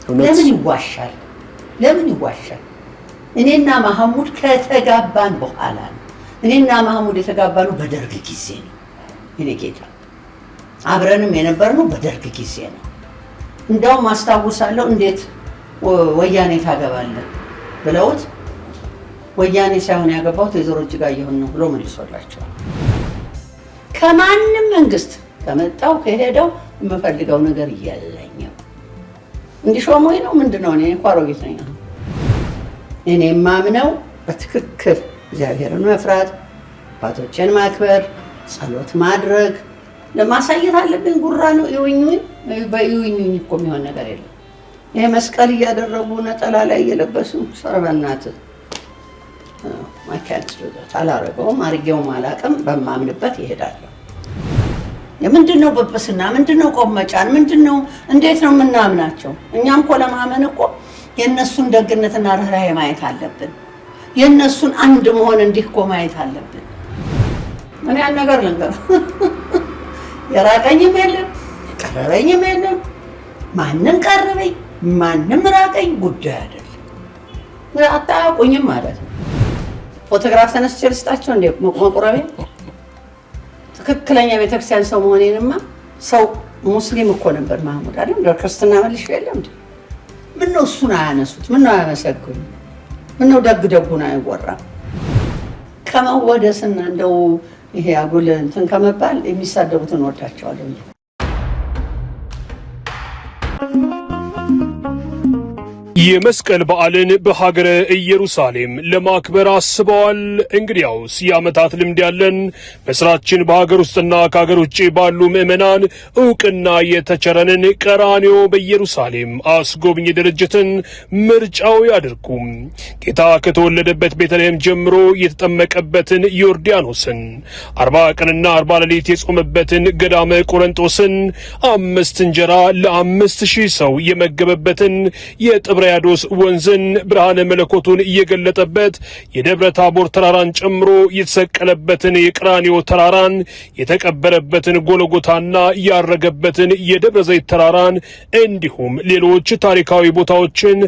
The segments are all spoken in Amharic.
ለምን ይዋሻል እኔና ማህሙድ ከተጋባን በኋላ እኔና ማህሙድ የተጋባነው በደርግ ጊዜ ነው እኔ ጌታ አብረንም የነበርነው በደርግ ጊዜ ነው እንደውም አስታውሳለሁ እንዴት ወያኔ ታገባለህ ብለውት ወያኔ ሳይሆን ያገባው የዘሮ እጅጋየሁን ነው ብሎ መልሶላቸዋል ከማንም መንግስት ከመጣው ከሄደው የምፈልገው ነገር የለኝም እንዲሾመኝ ነው ምንድነው እኔ ቋሮጌት ነኝ እኔ ማምነው በትክክል እግዚአብሔርን መፍራት አባቶችን ማክበር ጸሎት ማድረግ ለማሳየት አለብን ጉራ ነው ይውኝኝ እኮ የሚሆን ነገር የለም ይሄ መስቀል እያደረጉ ነጠላ ላይ እየለበሱ ሰርበናት ማካንት ታላረገውም አርጌውም አላቅም በማምንበት ይሄዳል የምንድነው በበስና ምንድነው ቆመጫን ምንድነው እንዴት ነው የምናምናቸው እኛም እኮ ለማመን እኮ የነሱን ደግነትና ርህራሄ ማየት አለብን የነሱን አንድ መሆን እንዲህ እኮ ማየት አለብን እኔ ያን ነገር ልንገር የራቀኝም የለም ቀረበኝም የለም ማንንም ቀረበኝ ማንንም ራቀኝ ጉዳይ አይደለም አታውቁኝም ማለት ነው ፎቶግራፍ ተነስቼ ልስጣቸው እንደ መቁረቤ ትክክለኛ ቤተክርስቲያን ሰው መሆኔንማ ሰው ሙስሊም እኮ ነበር ማህሙድ አይደል ለክርስትና መልሽ የለም እንዴ ምን ነው እሱን አያነሱት ምን ነው አያመሰግኑ ምን ነው ደግደጉና አይወራ ከመወደስና እንደው ይሄ አጉል እንትን ከመባል የሚሳደቡትን ወዳቸዋለሁ የመስቀል በዓልን በሀገረ ኢየሩሳሌም ለማክበር አስበዋል። እንግዲያውስ የዓመታት ልምድ ያለን በስራችን በሀገር ውስጥና ከሀገር ውጭ ባሉ ምዕመናን ዕውቅና የተቸረንን ቀራንዮ በኢየሩሳሌም አስጎብኝ ድርጅትን ምርጫው ያድርጉም። ጌታ ከተወለደበት ቤተልሔም ጀምሮ የተጠመቀበትን ዮርዳኖስን 40 ቀንና 40 ሌሊት የጾመበትን ገዳመ ቆሮንጦስን 5 እንጀራ ለ5000 ሰው የመገበበትን የጥብርያዶስ ወንዝን ብርሃነ መለኮቱን እየገለጠበት የደብረ ታቦር ተራራን ጨምሮ የተሰቀለበትን የቀራንዮ ተራራን የተቀበረበትን ጎልጎታና ያረገበትን የደብረ ዘይት ተራራን እንዲሁም ሌሎች ታሪካዊ ቦታዎችን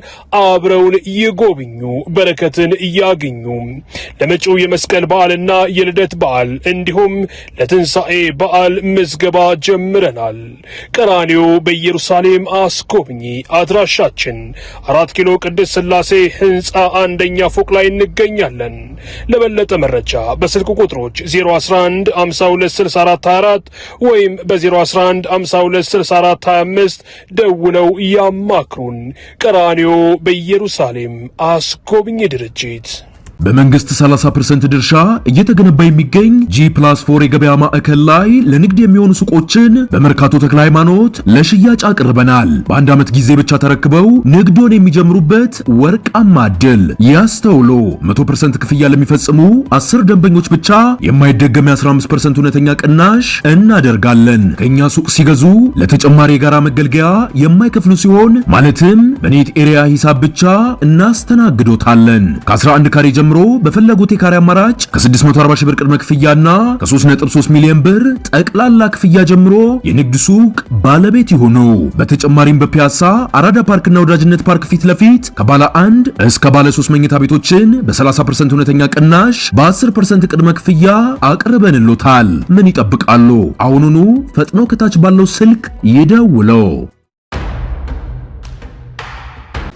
አብረውን ይጎብኙ፣ በረከትን ያግኙ። ለመጪው የመስቀል በዓልና የልደት በዓል እንዲሁም ለትንሣኤ በዓል ምዝገባ ጀምረናል። ቀራንዮ በኢየሩሳሌም አስጎብኚ አድራሻችን 4 ኪሎ ቅድስት ሥላሴ ህንጻ አንደኛ ፎቅ ላይ እንገኛለን። ለበለጠ መረጃ በስልክ ቁጥሮች 011 52 64 24 ወይም በ011 52 64 25 ደውለው ያማክሩን። ቀራንዮ በኢየሩሳሌም አስጎብኚ ድርጅት በመንግስት 30% ድርሻ እየተገነባ የሚገኝ G+4 የገበያ ማዕከል ላይ ለንግድ የሚሆኑ ሱቆችን በመርካቶ ተክለ ሃይማኖት ለሽያጭ አቅርበናል። በአንድ ዓመት ጊዜ ብቻ ተረክበው ንግዶን የሚጀምሩበት ወርቃማ ዕድል ያስተውሉ። 100% ክፍያ ለሚፈጽሙ 10 ደንበኞች ብቻ የማይደገም 15% እውነተኛ ቅናሽ እናደርጋለን። ከኛ ሱቅ ሲገዙ ለተጨማሪ የጋራ መገልገያ የማይከፍሉ ሲሆን ማለትም በኔት ኤሪያ ሂሳብ ብቻ እናስተናግዶታለን። ከ11 ካሬ ጀምሮ በፈለጉት የካሬ አማራጭ ከ640 ሺህ ብር ቅድመ ክፍያና ከ3.3 ሚሊዮን ብር ጠቅላላ ክፍያ ጀምሮ የንግድ ሱቅ ባለቤት ይሁኑ። በተጨማሪም በፒያሳ አራዳ ፓርክና ወዳጅነት ፓርክ ፊት ለፊት ከባለ 1 እስከ ባለ 3 መኝታ ቤቶችን በ30% እውነተኛ ቅናሽ በ10% ቅድመ ክፍያ አቅርበንሎታል። ምን ይጠብቃሉ? አሁኑኑ ፈጥኖ ከታች ባለው ስልክ ይደውለው።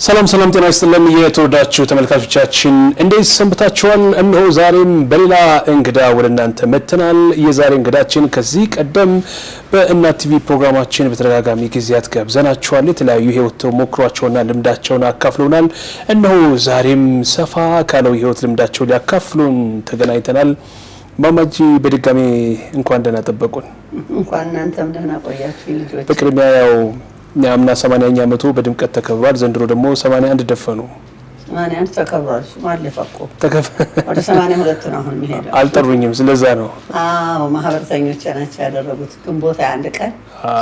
ሰላም ጤና ይስጥልን የተወዳችሁ ተመልካቾቻችን እንዴት ሰንብታችኋል? እነሆ ዛሬም በሌላ እንግዳ ወደ እናንተ መጥተናል። የዛሬ እንግዳችን ከዚህ ቀደም በእናት ቲቪ ፕሮግራማችን በተደጋጋሚ ጊዜያት ጋብዘናቸዋል። የተለያዩ ህይወት ተሞክሯቸውና ልምዳቸውን አካፍለውናል። እነሆ ዛሬም ሰፋ ካለው ህይወት ልምዳቸው ሊያካፍሉን ተገናኝተናል። ማማጂ በድጋሚ እንኳን ደህና ጠበቁን። እንኳን እናንተም ደህና ቆያችሁ ልጆች። በቅድሚያ ያው ያምና 80ኛ ዓመቱ በድምቀት ተከብሯል። ዘንድሮ ደግሞ 81 ደፈኑ። 81 ተከብሯል። ማለፈቆ ወደ 82 ነው አሁን የሚሄደው። አልጠሩኝም ስለዛ ነው። አዎ ማህበርተኞች ናቸው ያደረጉት። ግንቦት 1 ቀን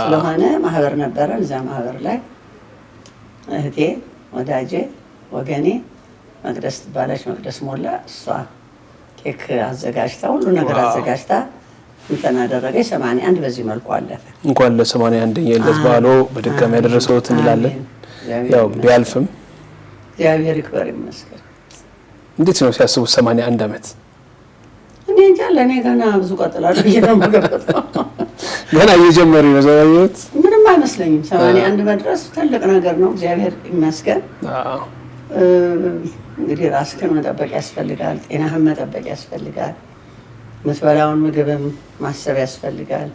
ስለሆነ ማህበር ነበረ። እዛ ማህበር ላይ እህቴ ወዳጄ ወገኔ መቅደስ ትባለች፣ መቅደስ ሞላ፣ እሷ ኬክ አዘጋጅታ ሁሉ ነገር አዘጋጅታ እንተና ደረገ። 81 በዚህ መልኩ አለፈ። እንኳን ለ81ኛ የልደት በዓሉ በድጋሚ ያደረሰዎት እንላለን። ያው ቢያልፍም እግዚአብሔር ይክበር ይመስገን። እንዴት ነው ሲያስቡት 81 ዓመት? እኔ እንጃ ለእኔ ገና ብዙ ቀጥላለሁ ብዬ ነው የምገምተው። ገና እየጀመሩ ነው ዘዋየት ምንም አይመስለኝም። 81 መድረስ ትልቅ ነገር ነው። እግዚአብሔር ይመስገን። እንግዲህ ራስህን መጠበቅ ያስፈልጋል፣ ጤናህን መጠበቅ ያስፈልጋል፣ የምትበላውን ምግብም ማሰብ ያስፈልጋል።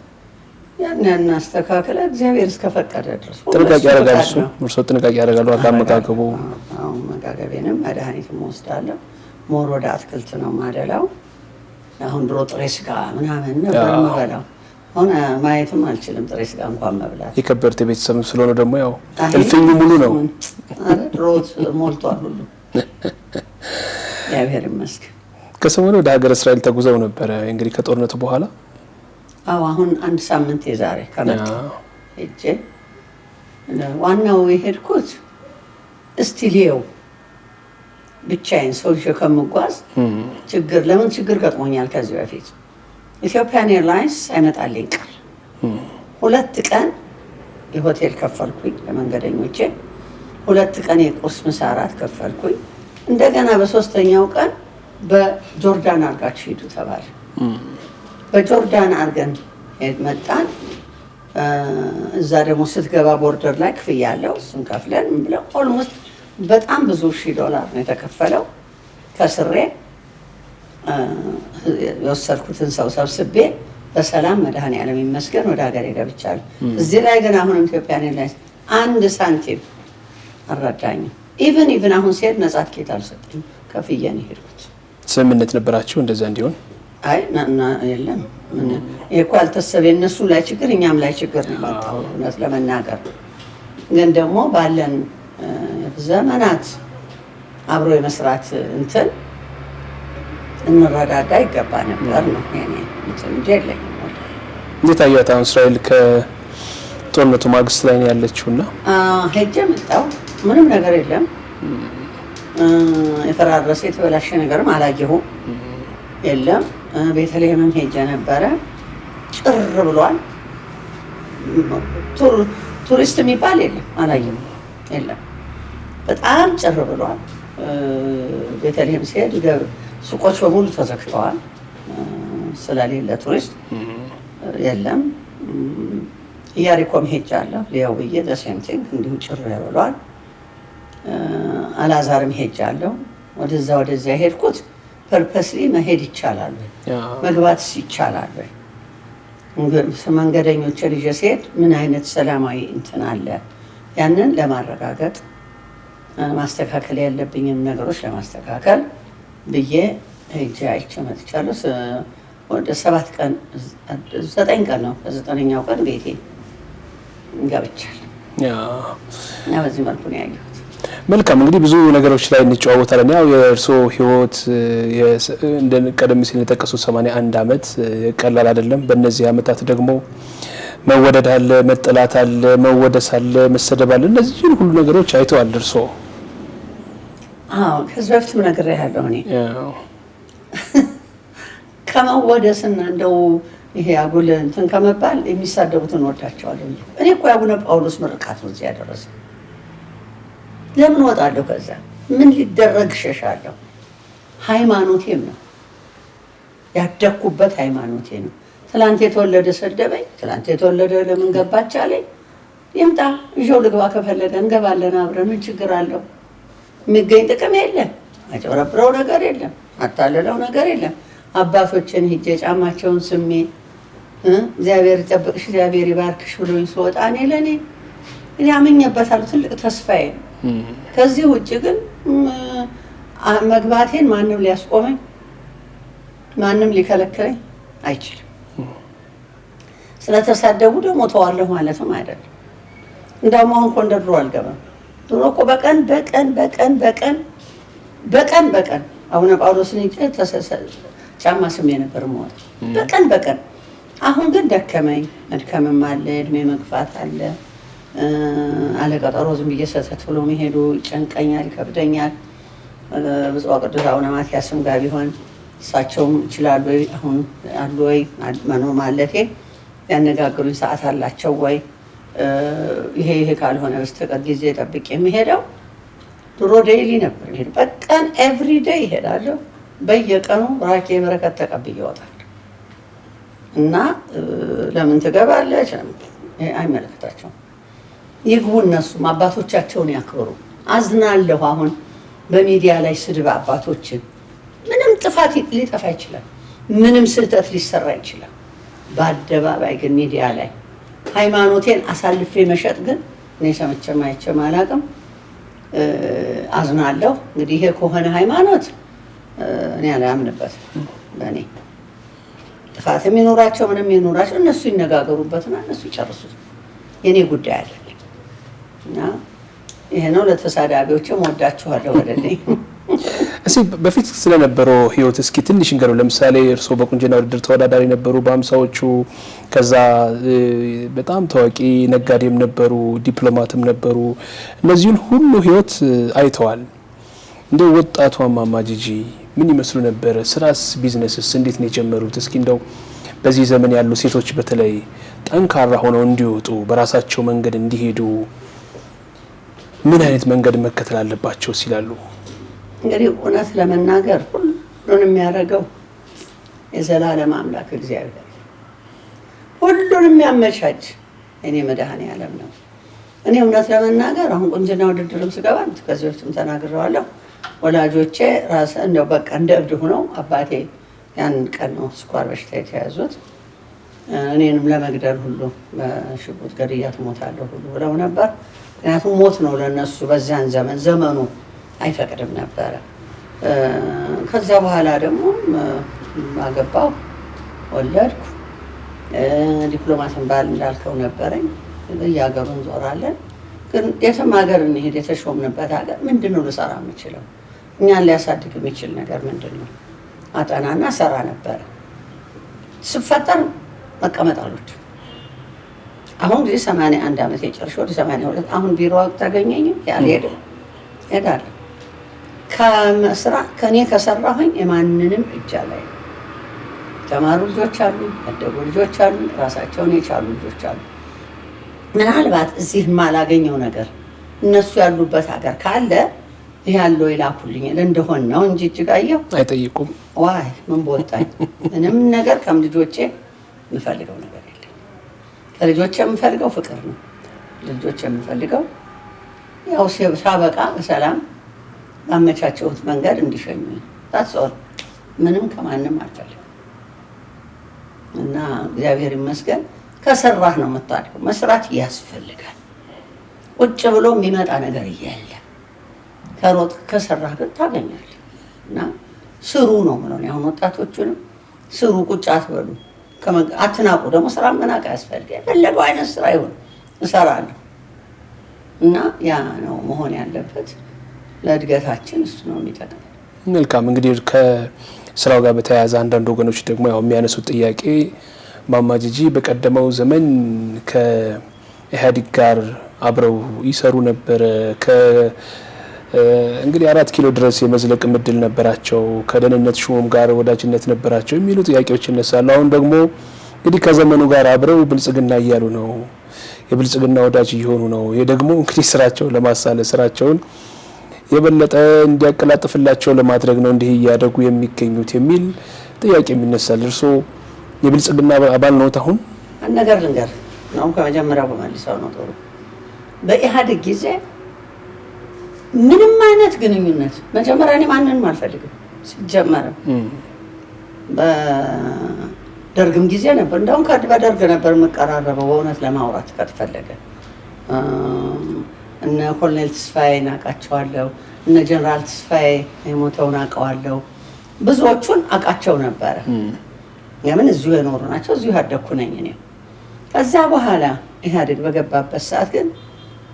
ያን አስተካክለ እግዚአብሔር እስከፈቀደ ድረስ ጥንቃቄ ያደርጋሉ። እርሶ ጥንቃቄ ያደርጋሉ? አመጋገቡ? አሁን መጋገቤንም መድኃኒትም ወስዳለሁ። ሞር ወደ አትክልት ነው ማደላው። አሁን ድሮ ጥሬ ስጋ ምናምን ነበር የምበላው። አሁን ማየትም አልችልም ጥሬ ስጋ እንኳን መብላት። የከበርቴ ቤተሰብ ስለሆነ ደግሞ ያው እልፍኙ ሙሉ ነው። አረ ድሮት ሞልቷል ሁሉ። እግዚአብሔር ይመስገን። ከሰሞኑ ወደ ሀገረ እስራኤል ተጉዘው ነበረ እንግዲህ ከጦርነቱ በኋላ። አዎ አሁን 1 ሳምንት የዛሬ ከመጣ ሄጄ ዋናው የሄድኩት እስቲ ልየው ብቻዬን ሰው ይዤ ከምጓዝ ለምን ችግር ገጥሞኛል ከዚህ በፊት ኢትዮጵያን ኤርላይንስ አይመጣልኝ ቃል 2 ቀን የሆቴል ከፈልኩኝ ለመንገደኞቼ፣ 2 ቀን የቁርስ ምሳ እራት ከፈልኩኝ። እንደገና በ3ኛው ቀን በጆርዳን አድርጋችሁ ሂዱ ተባለ። በጆርዳን አድርገን መጣን። እዛ ደግሞ ስትገባ ቦርደር ላይ ክፍያ አለው። እሱን ከፍለን ምን ብለው ኦልሞስት በጣም ብዙ $1000 ነው የተከፈለው። ከስሬ የወሰድኩትን ሰው ሰብስቤ በሰላም መድኃኔዓለም ይመስገን ወደ ሀገሬ ገብቻለሁ። እዚህ ላይ ግን አሁን ኢትዮጵያን ኤርላይንስ 1 ሳንቲም አልረዳኝም። ኢቭን አሁን ሲሄድ ነጻ ትኬት አልሰጠኝም። ከፍዬ ነው የሄድኩት። ስምምነት ነበራችሁ እንደዛ እንዲሆን? አይ የለም። ይሄ እኮ አልተሰበ የእነሱ ላይ ችግር እኛም ላይ ችግር ነው የመጣው። እውነት ለመናገር ግን ደግሞ ባለን ዘመናት አብሮ የመስራት እንትን እንረዳዳ ይገባ ነበር ነው እኔ እንጂ የለኝም። እንዴት አያት? አሁን እስራኤል ከጦርነቱ ማግስት ላይ ነው ያለችውና ሄጄ መጣሁ። ምንም ነገር የለም። የፈራረሰ የተበላሸ ነገርም አላየሁም። የለም። ቤተልሔምም ሄጄ ነበረ። ጭር ብሏል። ቱሪስት የሚባል የለም፣ አላየሁም። የለም፣ በጣም ጭር ብሏል። ቤተልሔም ሲሄድ ሱቆች በሙሉ ተዘግተዋል ስለሌለ ቱሪስት የለም። ኢያሪኮም ሄጃለሁ ሊያው ብዬ ደሴምቲንግ እንዲሁ ጭር ብሏል። አልዓዛርም ሄጃለሁ። ወደዚያ ሄድኩት ፐርፐስሊ መሄድ ይቻላል፣ መግባትስ ይቻላል። መንገደኞች ልጅ ሲሄድ ምን አይነት ሰላማዊ እንትን አለ ያንን ለማረጋገጥ ማስተካከል ያለብኝን ነገሮች ለማስተካከል ብዬ ሄጄ አይቼ መጥቻለሁ። ወደ 7 ቀን 9 ቀን ነው። በ9ኛው ቀን ቤቴ ገብቻለሁ እና በዚህ መልኩ ነው ያየሁት። መልካም እንግዲህ ብዙ ነገሮች ላይ እንጨዋወታለን። ያው የእርስዎ ህይወት እንደ ቀደም ሲል የጠቀሱት 81 ዓመት ቀላል አይደለም። በእነዚህ ዓመታት ደግሞ መወደድ አለ፣ መጠላት አለ፣ መወደስ አለ፣ መሰደብ አለ። እነዚህ ሁሉ ነገሮች አይተዋል እርስዎ? አዎ ከዚህ በፊትም ነግሬሃለሁ። እኔ ከመወደስና እንደው ይሄ አጉል እንትን ከመባል የሚሳደቡትን ወዳቸዋለሁ። እኔ እኮ የአቡነ ጳውሎስ ምርቃት ነው እዚህ ያደረሰ። ለምን ወጣለሁ? ከዛ ምን ሊደረግ ሸሻለሁ? ሃይማኖቴም ነው ያደኩበት፣ ሃይማኖቴ ነው። ትላንት የተወለደ ሰደበኝ፣ ትላንት የተወለደ ለምን ገባች አለኝ። ይምጣ ይዤው ልግባ፣ ከፈለገ እንገባለን አብረን። ምን ችግር አለው? የሚገኝ ጥቅም የለም፣ አጨረብረው ነገር የለም፣ አታለለው ነገር የለም። አባቶችን ሂጄ ጫማቸውን ስሜ እግዚአብሔር ይጠብቅሽ እግዚአብሔር ይባርክሽ ብሎኝ ስወጣ እኔ አምኜበታለሁ። ትልቅ ተስፋዬ ነው። ከዚህ ውጭ ግን መግባቴን ማንም ሊያስቆመኝ ማንም ሊከለክለኝ አይችልም። ስለተሳደቡ ደግሞ ተዋለሁ ማለትም አይደለም። እንደውም አሁን እኮ እንደ ድሮ አልገባም። ድሮ እኮ በቀን አቡነ ጳውሎስን ጫማ ስሜ ነበር ማለት በቀን። አሁን ግን ደከመኝ፣ መድከምም አለ፣ እድሜ መግፋት አለ። አለቀጠሮ ዝም ብዬ ሰተት ብሎ መሄዱ ይጨንቀኛል፣ ይከብደኛል። ብፁዕ ቅዱስ አቡነ ማትያስም ጋር ቢሆን እሳቸውም ይችላሉ ወይ አሁን አሉ ወይ መኖር ማለቴ ያነጋግሩኝ ሰዓት አላቸው ወይ ይሄ ካልሆነ በስተቀር ጊዜ ጠብቄ የሚሄደው ድሮ ዴይሊ ነበር ይሄ በቀን ኤቭሪ ዴይ ይሄዳለሁ። በየቀኑ ራኬ በረከት ተቀብዬ እወጣለሁ። እና ለምን ትገባለች? አይመለከታቸውም። ይግቡ፣ እነሱም አባቶቻቸውን ያክብሩ። አዝናለሁ። አሁን በሚዲያ ላይ ስድብ አባቶችን ምንም ጥፋት ሊጠፋ ይችላል፣ ምንም ስህተት ሊሰራ ይችላል። በአደባባይ ግን ሚዲያ ላይ ሃይማኖቴን አሳልፌ መሸጥ ግን እኔ ሰምቼም አይቼም አላውቅም። አዝናለሁ። እንግዲህ ይሄ ከሆነ ሃይማኖት እኔ አላምንበትም። በእኔ ጥፋት የሚኖራቸው ምንም የሚኖራቸው እነሱ ይነጋገሩበትና እነሱ ይጨርሱት፣ የኔ ጉዳይ አይደለም። እና ይሄ ነው። ለተሳዳቢዎችም ወዳችኋለሁ። ወደኔ እስኪ በፊት ስለነበረው ህይወት እስኪ ትንሽ እንገረው። ለምሳሌ እርስዎ በቁንጅና ውድድር ተወዳዳሪ ነበሩ በ50ዎቹ። ከዛ በጣም ታዋቂ ነጋዴም ነበሩ፣ ዲፕሎማትም ነበሩ። እነዚህን ሁሉ ህይወት አይተዋል። እንደ ወጣቷ እማማ ጂጂ ምን ይመስሉ ነበር? ስራስ ቢዝነስስ እንዴት ነው የጀመሩት? እስኪ እንደው በዚህ ዘመን ያሉ ሴቶች በተለይ ጠንካራ ሆነው እንዲወጡ በራሳቸው መንገድ እንዲሄዱ ምን አይነት መንገድ መከተል አለባቸው ሲላሉ? እንግዲህ እውነት ለመናገር ሁሉን የሚያደርገው የዘላለም አምላክ እግዚአብሔር፣ ሁሉን የሚያመቻች እኔ መድኃኔዓለም ነው። እኔ እውነት ለመናገር አሁን ቁንጅና ውድድርም ስገባ ከዚህ በፊትም ተናግሬዋለሁ። ወላጆቼ ራስ እንደው በቃ እንደ እብድ ሆነው አባቴ ያን ቀን ነው ስኳር በሽታ የተያዙት። እኔንም ለመግደል ሁሉ በሽጉጥ ገድያ ትሞታለሁ ሁሉ ብለው ነበር። ምክንያቱም ሞት ነው ለነሱ በዛን ዘመን ዘመኑ አይፈቅድም ነበረ። ከዛ በኋላ ደግሞ አገባሁ፣ ወለድኩ። ዲፕሎማትን ባል እንዳልከው ነበረኝ። በየሀገሩ እንዞራለን። ግን የትም ሀገር እንሄድ የተሾምንበት ሀገር ምንድን ነው ልሰራ የምችለው? እኛን ሊያሳድግ የሚችል ነገር ምንድን ነው? አጠናና ሰራ ነበረ። ስፈጠር መቀመጥ አልወድም። አሁን ጊዜ 81 ዓመት የጨርሼ ወደ 82 አሁን ቢሮ ታገኘኝም ያልሄድም ሄዳለሁ። ከእኔ ከሰራሁኝ የማንንም እጅ ላይ ተማሩ ልጆች አሉ፣ ያደጉ ልጆች አሉ፣ ራሳቸውን የቻሉ ልጆች አሉ። ምናልባት እዚህ የማላገኘው ነገር እነሱ ያሉበት ሀገር ካለ ይህ ያለው ይላኩልኝ እንደሆን ነው እንጂ እጅጋየሁ አይጠይቁም። ዋይ ምን ቦታኝ። ምንም ነገር ልጆቼ የምፈልገው ነገር የለም። ከልጆቼ የምፈልገው ፍቅር ነው። ልጆቼ የምፈልገው ያው ሳበቃ በሰላም ባመቻቸውት መንገድ እንዲሸኙኝ ታስወር ምንም ከማንም አልፈልግም። እና እግዚአብሔር ይመስገን ከሰራህ ነው የምታድገው። መስራት ያስፈልጋል። ቁጭ ብሎ የሚመጣ ነገር የለም። ከሮጥ ከሰራህ ግን ታገኛለህ። እና ስሩ ነው የምለው። አሁን ወጣቶቹንም ስሩ፣ ቁጭ አትበሉ፣ አትናቁ። ደግሞ ስራ መናቅ ያስፈልጋል። የፈለገው አይነት ስራ ይሁን እሰራለሁ። እና ያ ነው መሆን ያለበት። ለእድገታችን እሱ ነው የሚጠቅም። መልካም። እንግዲህ ከስራው ጋር በተያያዘ አንዳንድ ወገኖች ደግሞ ያው የሚያነሱት ጥያቄ እማማ ጂጂ በቀደመው ዘመን ከኢህአዴግ ጋር አብረው ይሰሩ ነበረ። እንግዲህ 4 ኪሎ ድረስ የመዝለቅ እድል ነበራቸው። ከደህንነት ሹሙም ጋር ወዳጅነት ነበራቸው የሚሉ ጥያቄዎች ይነሳሉ። አሁን ደግሞ እንግዲህ ከዘመኑ ጋር አብረው ብልጽግና እያሉ ነው፣ የብልጽግና ወዳጅ እየሆኑ ነው። ይሄ ደግሞ እንግዲህ ስራቸውን ለማሳለጥ ስራቸውን የበለጠ እንዲያቀላጥፍላቸው ለማድረግ ነው እንዲህ እያደጉ የሚገኙት የሚል ጥያቄ የሚነሳል። እርስዎ የብልጽግና አባል ነዎት? አሁን አንድ ነገር ልንገር ነው፣ ከመጀመሪያው በመልሰው ነው ጥሩ። በኢህአዴግ ጊዜ ምንም አይነት ግንኙነት መጀመሪያ እኔ ማንንም አልፈልግም ሲጀመርም በደርግም ጊዜ ነበር። እንደውም በደርግ ነበር የምቀራረበው በእውነት ለማውራት ከተፈለገ። እነ ኮሎኔል ተስፋዬን አውቃቸዋለሁ፣ እነ ጀነራል ተስፋዬ የሞተውን አውቀዋለሁ። ብዙዎቹን አውቃቸው ነበረ። ለምን እዚሁ የኖሩ ናቸው፣ እዚሁ ያደኩ ነኝ እኔ። ከዛ በኋላ ኢህአዴግ በገባበት ሰዓት ግን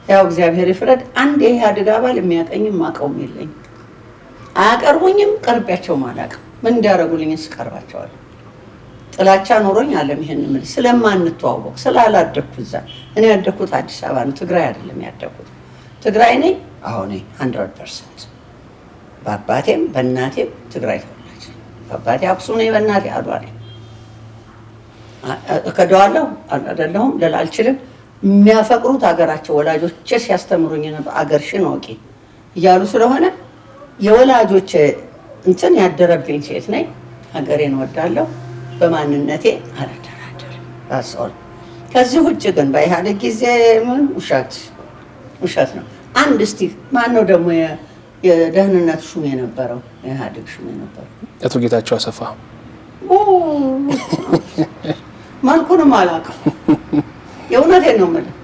ያው እግዚአብሔር ይፍረድ፣ አንድ የኢህአዴግ አባል የሚያቀኝም ማቀውም የለኝ። አያቀርቡኝም፣ ቀርቢያቸውም አላውቅም። ምን እንዲያደርጉልኝ እስቀርባቸዋለሁ። ጥላቻ ኖሮኝ አለም ይሄን ምን ስለማንተዋወቅ ስላላደኩ እዛ። እኔ ያደኩት አዲስ አበባ ነው፣ ትግራይ አይደለም ያደኩት። ትግራይ ነኝ አሁን 100%። በአባቴም በእናቴም ትግራይ ተወላጅ። በአባቴ አክሱም ነኝ፣ በእናቴ አድዋ ነኝ። እከደዋለሁ አይደለሁም ልል አልችልም። የሚያፈቅሩት ሀገራቸው ወላጆቼ ሲያስተምሩኝ ነበር አገርሽን ወቂ እያሉ ስለሆነ የወላጆቼ እንትን ያደረብኝ ሴት ነኝ። ሀገሬን ወዳለሁ፣ በማንነቴ አልደራደርም። አሰል ከዚህ ውጭ ግን በኢህአዴግ ጊዜ ምን ውሸት ነው። አንድ እስቲ ማን ነው ደግሞ የደህንነት ሹም የነበረው? የኢህአዴግ ሹም የነበረው አቶ ጌታቸው አሰፋ። መልኩንም አላውቅም። የእውነቴን ነው የምልህ።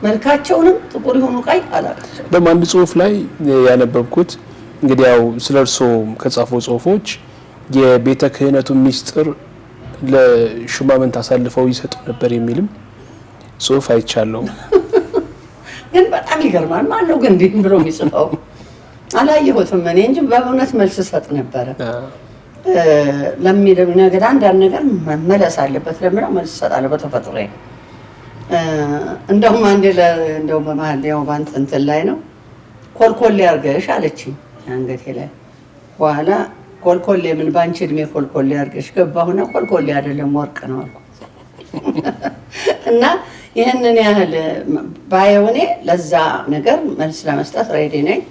መልካቸውንም ጥቁር የሆኑ ቀይ አላውቃቸው። በአንድ ጽሁፍ ላይ ያነበብኩት እንግዲህ ያው ስለ እርስዎ ከጻፉ ጽሁፎች የቤተ ክህነቱ ሚስጥር ለሹማምንት አሳልፈው ይሰጡ ነበር የሚልም ጽሁፍ አይቻለሁ። ግን በጣም ይገርማል። ማን ነው ግን እንዲህ ብሎ የሚጽፈው? አላየሁትም እኔ እንጂ በእውነት መልስ ሰጥ ነበረ። ለሚደም ነገር አንዳንድ ነገር መመለስ አለበት ለምለው መልስ ሰጣለሁ በተፈጥሮዬ። እንደውም አንዴ እንደው በመሀል ያው ባንተ እንትን ላይ ነው ኮልኮሌ አድርገሽ አለችኝ አንገቴ ላይ። በኋላ ኮልኮሌ ምን ባንቺ እድሜ ኮልኮሌ አድርገሽ ገባሁና ኮልኮሌ አይደለም ወርቅ ነው አልኩት። እና ይህንን ያህል ባየውኔ ለዛ ነገር መልስ ለመስጠት ሬዲ ነኝ።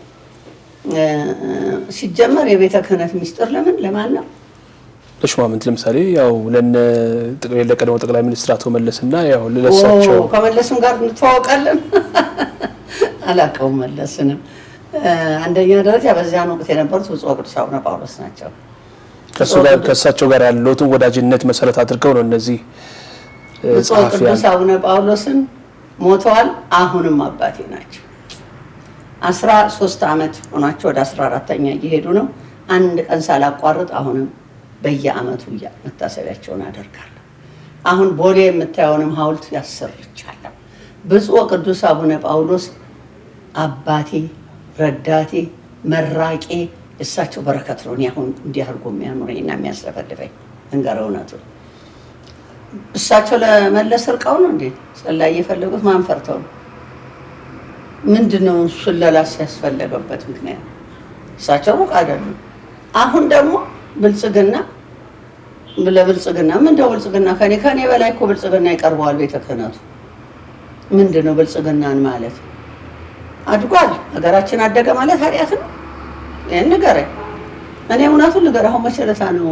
ሲጀመር የቤተ ክህነት ሚስጥር ለማን ነው? ለሹማምንት ለምሳሌ ያው ለቀድሞ ጠቅላይ ሚኒስትር አቶ መለስና ያው ለለሳቸው ከመለስም ጋር እንተዋወቃለን። አላውቀውም መለስንም። አንደኛ ደረጃ በዚያን ወቅት የነበሩት ብፁዕ ወቅዱስ አቡነ ጳውሎስ ናቸው። ከእሳቸው ጋር ያለውትን ወዳጅነት መሰረት አድርገው ነው እነዚህ ብፁዕ ወቅዱስ አቡነ ጳውሎስን ሞተዋል። አሁንም አባቴ ናቸው። 13 ዓመት ሆናቸው ወደ 14ኛ እየሄዱ ነው። አንድ ቀን ሳላቋርጥ አሁንም በየአመቱ መታሰቢያቸውን አደርጋለሁ። አሁን ቦሌ የምታየውንም ሐውልት ያሰርቻለሁ። ብፁዕ ወቅዱስ አቡነ ጳውሎስ አባቴ፣ ረዳቴ፣ መራቄ እሳቸው በረከት ነው። አሁን እንዲያርጉ የሚያኖረኝና የሚያስለፈልፈኝ እንገረው እውነቱን። እሳቸው ለመለስ እርቀው ነው እንዴ ሰላይ የፈለጉት? ማን ፈርተው ነው? ምንድነው ስለላስ ያስፈለገበት ምክንያት? እሳቸው ሩቅ አይደሉም። አሁን ደግሞ ብልጽግና ለብልጽግና ምንድነው ብልጽግና? ከኔ በላይ እኮ ብልጽግና ይቀርበዋል ቤተ ክህነቱ። ምንድነው ብልጽግናን ማለት? አድጓል፣ ሀገራችን አደገ ማለት ኃጢአት ነው? ይህን ንገረኝ። እኔ እውነቱን ንገረኝ። አሁን መቸለታ ነው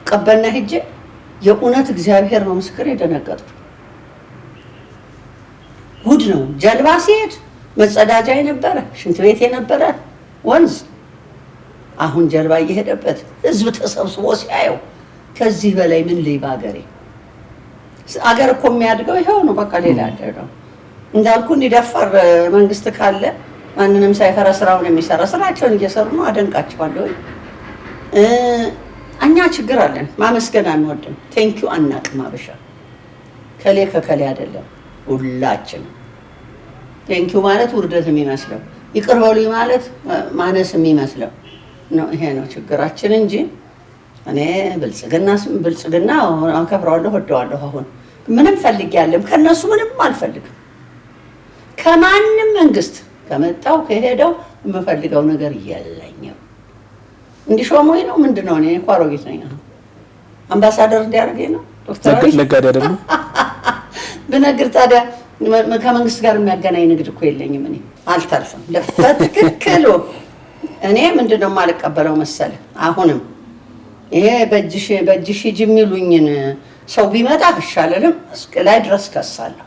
ቀበና ሂጄ የእውነት እግዚአብሔር ነው ምስክር የደነገጥኩ። ጉድ ነው። ጀልባ ሲሄድ መጸዳጃ የነበረ ሽንት ቤት የነበረ ወንዝ አሁን ጀልባ እየሄደበት ህዝብ ተሰብስቦ ሲያየው ከዚህ በላይ ምን ልይ? በሀገሬ አገር እኮ የሚያድገው ይኸው ነው። በቃ ሌላ ያደረው እንዳልኩ እንዲደፋር መንግስት ካለ ማንንም ሳይፈራ ስራውን የሚሰራ ስራቸውን እየሰሩ ነው። አደንቃቸዋለሁ። እኛ ችግር አለን። ማመስገን አንወድም። ቴንኪው አናቅም። አበሻ ከሌ ከከሌ አይደለም። ሁላችን ቴንኪው ማለት ውርደት የሚመስለው ይቅር በሉኝ ማለት ማነስ የሚመስለው ነው። ይሄ ነው ችግራችን እንጂ እኔ ብልጽግና አከብረዋለሁ፣ ወደዋለሁ። አሁን ምንም ፈልጌ ያለም ከነሱ ምንም አልፈልግም። ከማንም መንግስት ከመጣው ከሄደው የምፈልገው ነገር የለኝም። እንዲሾሙኝ ነው ምንድነው? እኔ እኮ አሮጊት ነኝ። አምባሳደር እንዲያደርገኝ ነው ዶክተር ነጋዴ አይደለም ብነግር ታዲያ ከመንግስት ጋር የሚያገናኝ ንግድ እኮ የለኝም። እኔ አልተርፍም። በትክክል እኔ ምንድነው የማልቀበለው መሰለህ? አሁንም ይሄ በእጅሽ ሂጂ የሚሉኝን ሰው ቢመጣ እሻለንም እስከ ላይ ድረስ ከሳለሁ።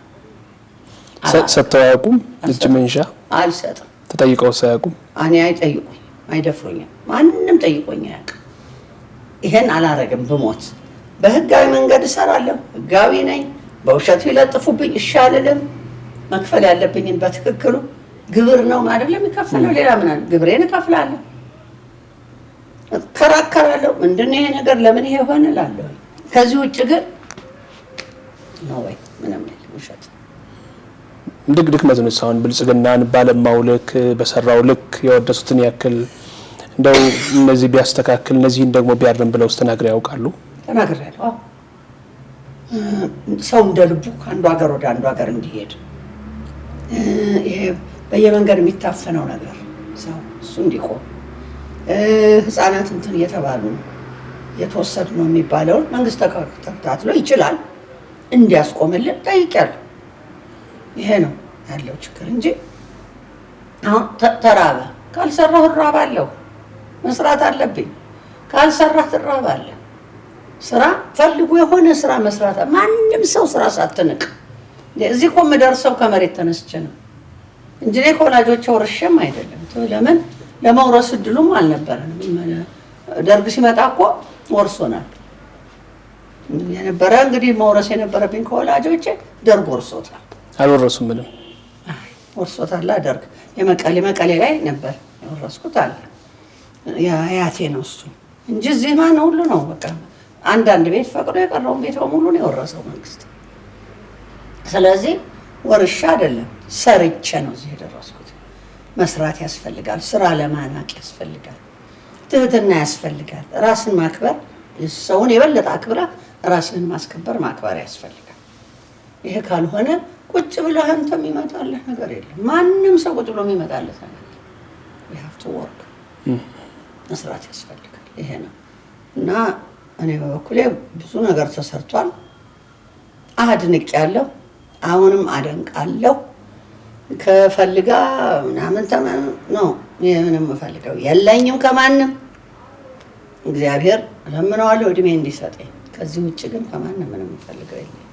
ሰጥተው አያውቁም? እጅ መንሻ አልሰጥም። ተጠይቀው ሳያውቁም? እኔ አይጠይቁኝ፣ አይደፍሩኝም። ማንም ጠይቆኝ አያውቅም። ይሄን አላረግም። ብሞት በህጋዊ መንገድ እሰራለሁ። ህጋዊ ነኝ። በውሸቱ ይለጥፉብኝ እሻልልም። መክፈል ያለብኝን በትክክሉ ግብር ነው አይደለም የሚከፈለው? ሌላ ምን አለ? ግብሬን እከፍላለሁ፣ እከራከራለሁ። ምንድነው ይሄ ነገር ለምን ይሄ ሆነ እላለሁ። ከዚህ ውጭ ግን ነው ወይ ምንም የለም። ውሸት ድክመት ነው። አሁን ብልጽግናን ባለማው ልክ በሰራው ልክ የወደሱትን ያክል እንደው እነዚህ ቢያስተካክል እነዚህን ደግሞ ቢያርም ብለው ተናግረው ያውቃሉ? ተናግሬያለሁ። ሰው እንደ ልቡ ከአንዱ ሀገር ወደ አንዱ ሀገር እንዲሄድ ይሄ በየመንገድ የሚታፈነው ነገር ሰው እሱ እንዲቆም ህፃናት እንትን እየተባሉ ነው የተወሰዱ ነው የሚባለውን መንግስት ተከታትሎ ይችላል እንዲያስቆምልን ጠይቄያለሁ። ይሄ ነው ያለው ችግር እንጂ አሁን ተራበ ካልሰራሁ እራባለሁ። መስራት አለብኝ። ካልሰራህ ትራባለህ። ስራ ፈልጉ የሆነ ስራ መስራት ማንንም ሰው ስራ ሳትንቅ እዚህ እኮ የምደርሰው ከመሬት ተነስቼ ነው እንጂ እኔ ከወላጆቼ ወርሼም አይደለም። ለምን ለመውረስ እድሉም አልነበረንም። ደርግ ሲመጣ እኮ ወርሶናል የነበረ እንግዲህ መውረስ የነበረብኝ ከወላጆቼ ደርግ ወርሶታል። አልወረሱም ምንም ወርሶታል። ደርግ የመቀሌ ላይ ነበር የወረስኩት አለ ያያቴ ነው እሱ እንጂ እዚህ ማን ሁሉ ነው በቃ አንዳንድ ቤት ፈቅዶ የቀረውን ቤት በሙሉ ነው የወረሰው መንግስት። ስለዚህ ወርሻ አይደለም ሰርቼ ነው እዚህ የደረስኩት። መስራት ያስፈልጋል። ስራ ለማናቅ ያስፈልጋል። ትህትና ያስፈልጋል። ራስን ማክበር ሰውን የበለጠ አክብራ ራስን ማስከበር ማክበር ያስፈልጋል። ይሄ ካልሆነ ቁጭ ብለህ አንተም ይመጣልህ ነገር የለም። ማንም ሰው ቁጭ ብሎ የሚመጣልህ ነገር we have to work መስራት ያስፈልጋል። ይሄ ነው እና እኔ በበኩሌ ብዙ ነገር ተሰርቷል። አድንቄያለሁ። አሁንም አደንቃለሁ። ከፈልጋ ምናምን ተማን ነው ምንም ፈልገው የለኝም ከማንም እግዚአብሔር ለምነዋለሁ እድሜ እንዲሰጠኝ። ከዚህ ውጭ ግን ከማንም ምንም ፈልገው የለኝም።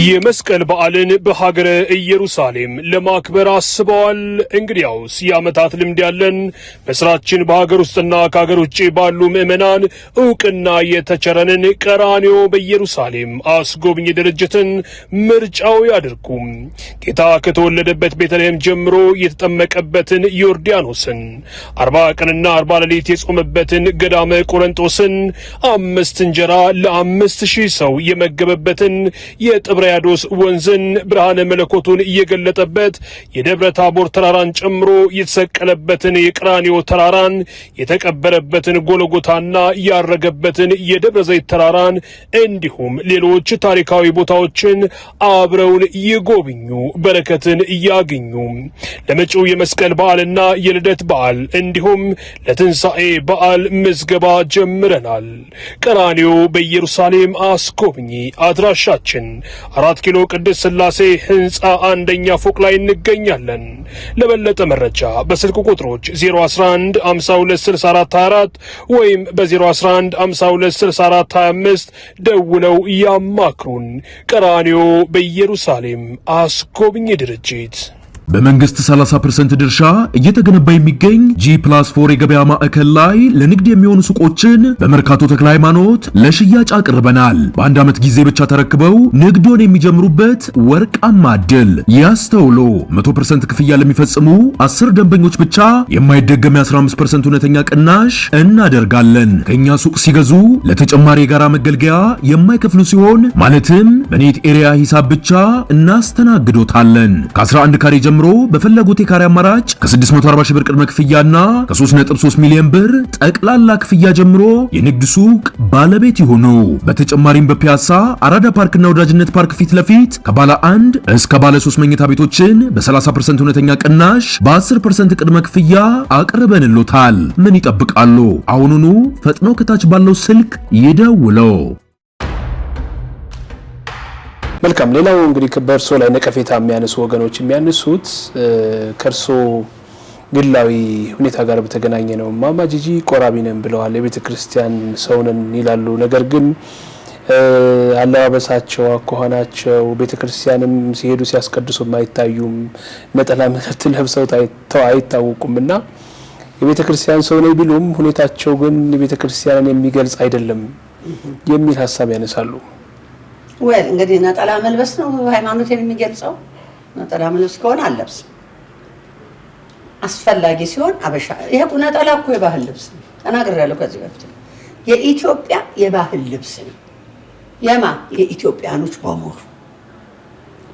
የመስቀል በዓልን በሀገረ ኢየሩሳሌም ለማክበር አስበዋል። እንግዲያውስ የዓመታት ልምድ ያለን በስራችን በሀገር ውስጥና ከሀገር ውጭ ባሉ ምዕመናን እውቅና የተቸረንን ቀራንዮ በኢየሩሳሌም አስጎብኝ ድርጅትን ምርጫው ያድርጉም። ጌታ ከተወለደበት ቤተልሔም ጀምሮ የተጠመቀበትን ዮርዳኖስን 40 ቀንና 40 ሌሊት የጾመበትን ገዳመ ቆሮንጦስን 5 እንጀራ ለ5000 ሰው የመገበበትን የጥብርያዶስ ወንዝን ብርሃነ መለኮቱን እየገለጠበት የደብረ ታቦር ተራራን ጨምሮ የተሰቀለበትን የቀራንዮ ተራራን የተቀበረበትን ጎልጎታና ያረገበትን የደብረ ዘይት ተራራን እንዲሁም ሌሎች ታሪካዊ ቦታዎችን አብረውን ይጎብኙ፣ በረከትን ያግኙ። ለመጪው የመስቀል በዓልና የልደት በዓል እንዲሁም ለትንሣኤ በዓል ምዝገባ ጀምረናል። ቀራንዮ በኢየሩሳሌም አስጎብኚ አድራሻችን 4 ኪሎ ቅድስት ሥላሴ ህንጻ አንደኛ ፎቅ ላይ እንገኛለን። ለበለጠ መረጃ በስልክ ቁጥሮች 011 526424 ወይም በ011 526425 ደውለው ያማክሩን። ቀራንዮ በኢየሩሳሌም አስጎብኚ ድርጅት በመንግስት 30% ድርሻ እየተገነባ የሚገኝ G+4 የገበያ ማዕከል ላይ ለንግድ የሚሆኑ ሱቆችን በመርካቶ ተክለ ሃይማኖት ለሽያጭ አቅርበናል። በአንድ ዓመት ጊዜ ብቻ ተረክበው ንግዶን የሚጀምሩበት ወርቃማ ዕድል ያስተውሉ። 100% ክፍያ ለሚፈጽሙ 10 ደንበኞች ብቻ የማይደገም 15% እውነተኛ ቅናሽ እናደርጋለን። ከኛ ሱቅ ሲገዙ ለተጨማሪ የጋራ መገልገያ የማይከፍሉ ሲሆን ማለትም በኔት ኤሪያ ሂሳብ ብቻ እናስተናግዶታለን። ከ11 ካሬ ጀምሮ በፈለጉት የካሬ አማራጭ ከ640 ሺህ ብር ቅድመ ክፍያና ከ3.3 ሚሊዮን ብር ጠቅላላ ክፍያ ጀምሮ የንግድ ሱቅ ባለቤት ይሁኑ። በተጨማሪም በፒያሳ አራዳ ፓርክና ወዳጅነት ፓርክ ፊት ለፊት ከባለ 1 እስከ ባለ 3 መኝታ ቤቶችን በ30% እውነተኛ ቅናሽ በ10% ቅድመ ክፍያ አቅርበንሎታል። ምን ይጠብቃሉ? አሁኑኑ ፈጥኖ ከታች ባለው ስልክ ይደውለው። መልካም። ሌላው እንግዲህ በእርሶ ላይ ነቀፌታ የሚያነሱ ወገኖች የሚያነሱት ከእርሶ ግላዊ ሁኔታ ጋር በተገናኘ ነው። እማማ ጂጂ ቆራቢ ነን ብለዋል። የቤተ ክርስቲያን ሰው ነን ይላሉ። ነገር ግን አለባበሳቸው፣ አኳኋናቸው ቤተ ክርስቲያንም ሲሄዱ ሲያስቀድሱም አይታዩም። ነጠላ ምርት ለብሰው አይታወቁምና የቤተ ክርስቲያን ሰው ነኝ ቢሉም ሁኔታቸው ግን የቤተ ክርስቲያንን የሚገልጽ አይደለም የሚል ሀሳብ ያነሳሉ። እንግዲህ ነጠላ መልበስ ነው ሃይማኖትን የሚገልጸው። ነጠላ መልበስ ከሆነ አለብስም። አስፈላጊ ሲሆን አበሻ ይሄ ነጠላ እኮ የባህል ልብስ ነው። ተናግሬያለሁ ከዚህ በፊት። የኢትዮጵያ የባህል ልብስ ነው። የኢትዮጵያኖች በሙሉ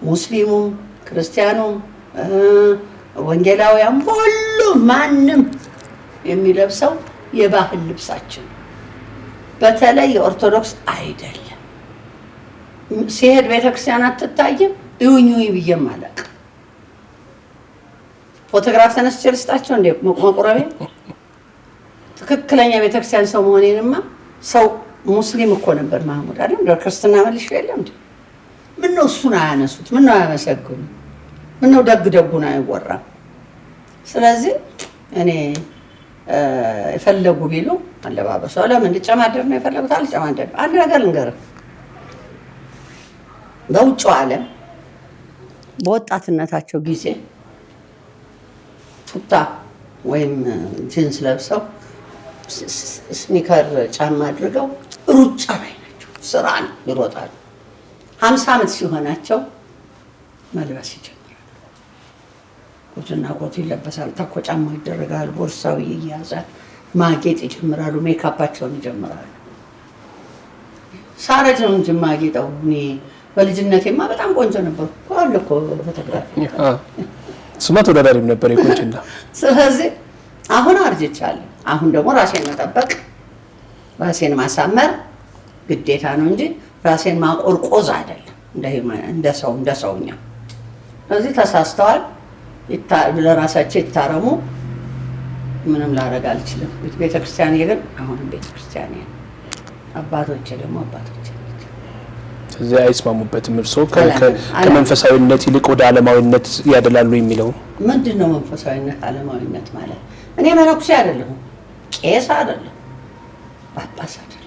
ሙስሊሙም፣ ክርስቲያኑም፣ ወንጌላውያም ሁሉ ማንም የሚለብሰው የባህል ልብሳችን። በተለይ የኦርቶዶክስ አይደለም። ሲሄድ ቤተክርስቲያን አትታይም። እዩኝ ብዬም አላውቅም። ፎቶግራፍ ተነስቼ ልስጣቸው እንደ መቁረቤ ትክክለኛ ቤተክርስቲያን ሰው መሆኔንማ ሰው ሙስሊም እኮ ነበር ማህሙድ አይደል? ክርስትና መልሽ የለም እንዴ? ምን ነው እሱን አያነሱት? ምን ነው አያመሰግኑ? ምን ነው ደግ ደጉን አይወራም? ስለዚህ እኔ የፈለጉ ቢሉ አለባበሷ ለምን እንድጨማደር ነው የፈለጉት? አልጨማደርም። አንድ ነገር ልንገርህ፣ በውጭው ዓለም በወጣትነታቸው ጊዜ ቱታ ወይም ጂንስ ለብሰው ስኒከር ጫማ አድርገው ሩጫ ላይ ናቸው። ስራ ነው ይሮጣሉ። 50 ዓመት ሲሆናቸው መልበስ ይጀምራሉ። ኮትና ኮት ይለበሳል፣ ታኮ ጫማ ይደረጋል፣ ቦርሳው ይያዛል፣ ማጌጥ ይጀምራሉ፣ ሜካፓቸውን ይጀምራሉ። ሳረጅ ነው እንጂ ማጌጠው እኔ በልጅነቴማ በጣም ቆንጆ ነበርኩ አለ እኮ ፎቶግራፊ ስማ ተወዳዳሪም ነበር የቆንጆና። ስለዚህ አሁን አርጅቻለሁ። አሁን ደግሞ ራሴን መጠበቅ ራሴን ማሳመር ግዴታ ነው እንጂ ራሴን ማቆርቆዝ አይደለም። እንደ ሰውኛ ስለዚህ ተሳስተዋል፣ ለራሳቸው ይታረሙ። ምንም ላደርግ አልችልም። ቤተክርስቲያን ግን አሁንም ቤተክርስቲያን አባቶቼ ደግሞ አባቶቼ ናቸው። ስለዚህ አይስማሙበትም። እርስዎ ከመንፈሳዊነት ይልቅ ወደ ዓለማዊነት ያደላሉ የሚለው ምንድን ነው? መንፈሳዊነት ዓለማዊነት ማለት እኔ መነኩሴ አይደለሁም፣ ቄስ አይደለሁም፣ ጳጳስ አይደለሁም።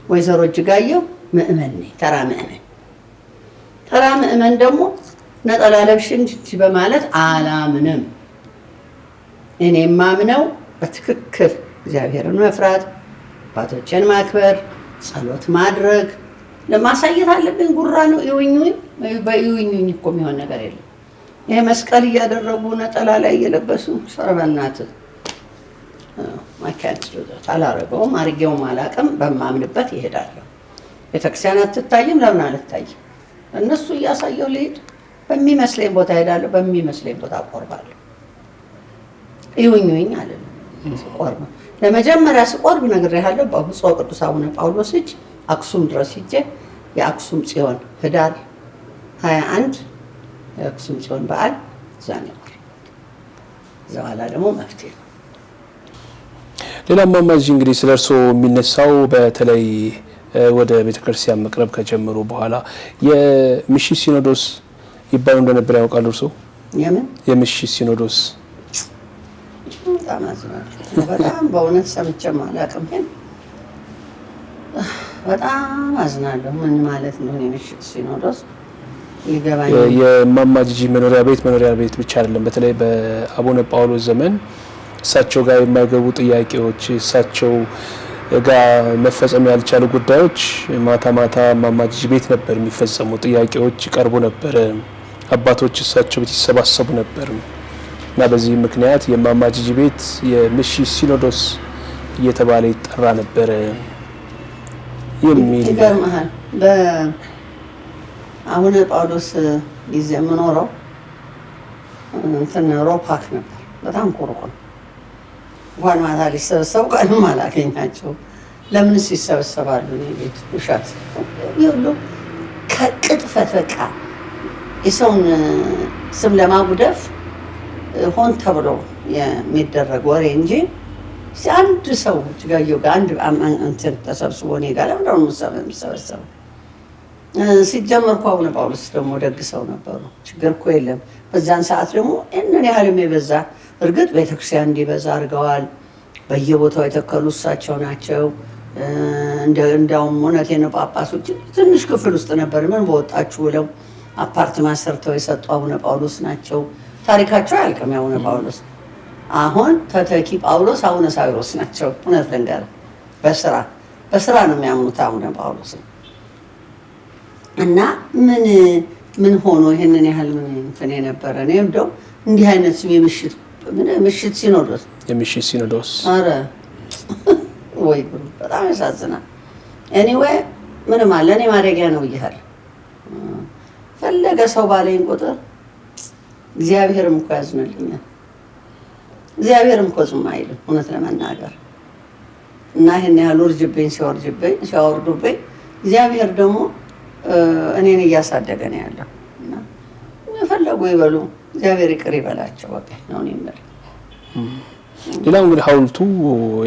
ወይዘሮ እጅጋየሁ ምእመን ነኝ፣ ተራ ምእመን። ተራ ምእመን ደግሞ ነጠላ ለብሽን በማለት አላምንም። እኔ የማምነው በትክክል እግዚአብሔርን መፍራት፣ አባቶችን ማክበር፣ ጸሎት ማድረግ። ለማሳየት አለብኝ ጉራ ነው ይውኙኝ በይውኙኝ እኮ የሚሆን ነገር የለም። ይሄ መስቀል እያደረጉ ነጠላ ላይ እየለበሱ ሰርበናት ማካንት አላረገውም፣ አርጌውም አላውቅም። በማምንበት ይሄዳለሁ። ቤተክርስቲያን አትታይም፣ ለምን አልታይም? እነሱ እያሳየው ልሄድ በሚመስለኝ ቦታ ሄዳለሁ፣ በሚመስለኝ ቦታ ቆርባለሁ። ይውኙኝ አለኝ ስቆርብ። ለመጀመሪያ ስቆርብ ነግሬሃለሁ። በብፁዕ ቅዱስ አቡነ ጳውሎስ እጅ አክሱም ድረስ ሂጄ የአክሱም ጽዮን ህዳር 21 የአክሱም ጽዮን በዓል እዛ ነው። እዛ በኋላ ደግሞ መፍትሄ ነው። ሌላም ማማጂ እንግዲህ ስለ እርስዎ የሚነሳው በተለይ ወደ ቤተክርስቲያን መቅረብ ከጀመሩ በኋላ የምሽት ሲኖዶስ ይባሉ እንደነበር ያውቃሉ እርስዎ? የምሽት ሲኖዶስ በጣም በእውነት ሰምቼም አላውቅም። በጣም አዝናለሁ። ምን ማለት ነው የምሽት ሲኖዶስ? የማማጂ መኖሪያ ቤት ብቻ አይደለም። በተለይ በአቡነ ጳውሎስ ዘመን እሳቸው ጋር የማይገቡ ጥያቄዎች፣ እሳቸው ጋር መፈጸም ያልቻሉ ጉዳዮች ማታ ማማጂ ቤት ነበር የሚፈጸሙ። ጥያቄዎች ይቀርቡ ነበር። አባቶች እሳቸው ቤት ይሰባሰቡ ነበር እና በዚህ ምክንያት የማማጂ ቤት የምሽት ሲኖዶስ እየተባለ ይጠራ ነበር የሚል ይገርምሃል። በአቡነ ጳውሎስ ጊዜ የምኖረው እንትን ሮፓክ ነበር። በጣም ቁርቁ ነው። እንኳን ማታ ሊሰበሰቡ ቀንም አላገኛቸው። ለምንስ ይሰበሰባሉ? እኔ ቤት ውሸት ይሁሉ ከቅጥፈት በቃ የሰውን ስም ለማጉደፍ ሆን ተብሎ የሚደረግ ወሬ እንጂ አንድ ሰው እጅጋየሁ ጋር አንድ እንትን ተሰብስቦ እኔ ጋር ለምን ነው የሚሰበሰበው? ሲጀመር እኮ አቡነ ጳውሎስ ደግሞ ደግ ሰው ነበሩ። ችግር እኮ የለም። በዛን ሰዓት ደግሞ እንን ያህልም የበዛ እርግጥ ቤተክርስቲያን እንዲበዛ አድርገዋል። በየቦታው የተከሉ እሳቸው ናቸው። እንዳውም እውነቴን ነው ጳጳሶች ትንሽ ክፍል ውስጥ ነበር ምን በወጣችሁ ብለው አፓርትማ ሰርተው የሰጡ አቡነ ጳውሎስ ናቸው። ታሪካቸው አያልቅም። የአቡነ ጳውሎስ አሁን ተተኪ ጳውሎስ አቡነ ሳዊሮስ ናቸው። እውነት ልንገርህ በስራ ነው የሚያምኑት አቡነ ጳውሎስ እና ምን ሆኖ ይሄንን ያህል ምን እንትን የነበረ ነው እንደው እንዲህ አይነት ምሽት ሲኖዶስ አረ ወይ በጣም ያሳዝናል። ኤኒዌይ ምንም አለ እኔ ማደጊያ ነው ይያል ፈለገ ሰው ባለኝ ቁጥር እግዚአብሔርም እኮ ያዝንልኛል። እግዚአብሔርም እኮ ዝም አይልም እውነት ለመናገር እና ይሄን ያህል ውርጅብኝ ሲያወርዱብኝ እግዚአብሔር ደግሞ እኔን እያሳደገ ነው ያለው እና የፈለጉ ይበሉ እግዚአብሔር ይቅር ይበላቸው። በቃ ነው የሚል ሌላው እንግዲህ ሐውልቱ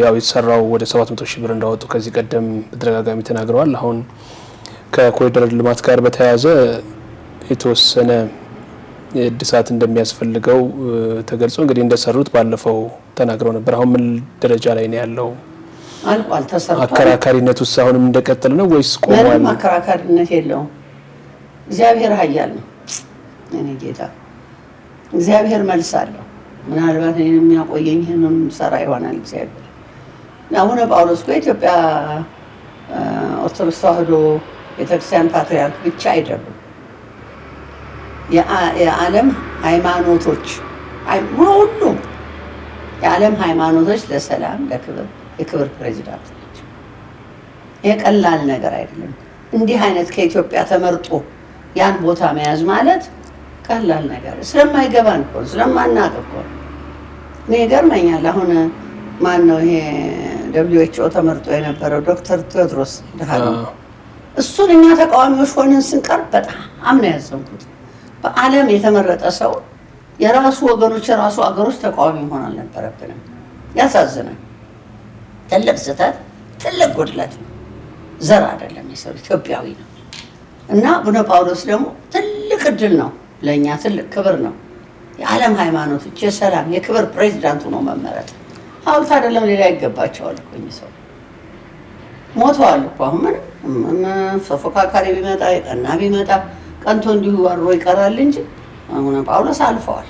ያው የተሰራው ወደ 700 ሺህ ብር እንዳወጡ ከዚህ ቀደም በተደጋጋሚ ተናግረዋል። አሁን ከኮሪደር ልማት ጋር በተያያዘ የተወሰነ እድሳት እንደሚያስፈልገው ተገልጾ እንግዲህ እንደሰሩት ባለፈው ተናግረው ነበር። አሁን ምን ደረጃ ላይ ነው ያለው? አልቋል፣ ተሰርቷል። አከራካሪነት ውስጥ አሁንም እንደቀጠለ ነው ወይስ ቆሟል? ምንም አከራካሪነት የለውም። እግዚአብሔር ኃያል ነው። እኔ ጌታ እግዚአብሔር መልስ አለው። ምናልባት እኔን የሚያቆየኝ ይህንን ሰራ ይሆናል እግዚአብሔር። አቡነ ጳውሎስ ኢትዮጵያ ኦርቶዶክስ ተዋሕዶ ቤተክርስቲያን ፓትርያርክ ብቻ አይደሉም። የዓለም ሃይማኖቶች ሁሉም የዓለም ሃይማኖቶች ለሰላም ለክብር የክብር ፕሬዚዳንት ናቸው። ይሄ ቀላል ነገር አይደለም። እንዲህ አይነት ከኢትዮጵያ ተመርጦ ያን ቦታ መያዝ ማለት ቀላል ነገር ስለማይገባን እኮ ስለማናውቅ እኮ እኔ ይገርመኛል። አሁን ማን ነው ይሄ WHO ተመርጦ የነበረው ዶክተር ቴዎድሮስ አድሃኖም እሱን እኛ ተቃዋሚዎች ሆነን ስንቀርብ በጣም ነው ያዘንኩት። በዓለም የተመረጠ ሰው የራሱ ወገኖች የራሱ አገሮች ተቃዋሚ መሆን አልነበረብንም። ያሳዝናል። ትልቅ ስህተት፣ ትልቅ ጉድለት ነው። ዘር አይደለም የሰው ኢትዮጵያዊ ነው። እና አቡነ ጳውሎስ ደግሞ ትልቅ እድል ነው ለእኛ፣ ትልቅ ክብር ነው። የዓለም ሃይማኖቶች የሰላም የክብር ፕሬዚዳንቱ ነው መመረጥ። ሐውልት አይደለም ሌላ ይገባቸዋል እኮ እኚህ ሰው ሞተዋል እኮ። አሁን ምንም ተፎካካሪ ቢመጣ የቀና ቢመጣ ቀንቶ እንዲሁ አድሮ ይቀራል እንጂ አቡነ ጳውሎስ አልፈዋል።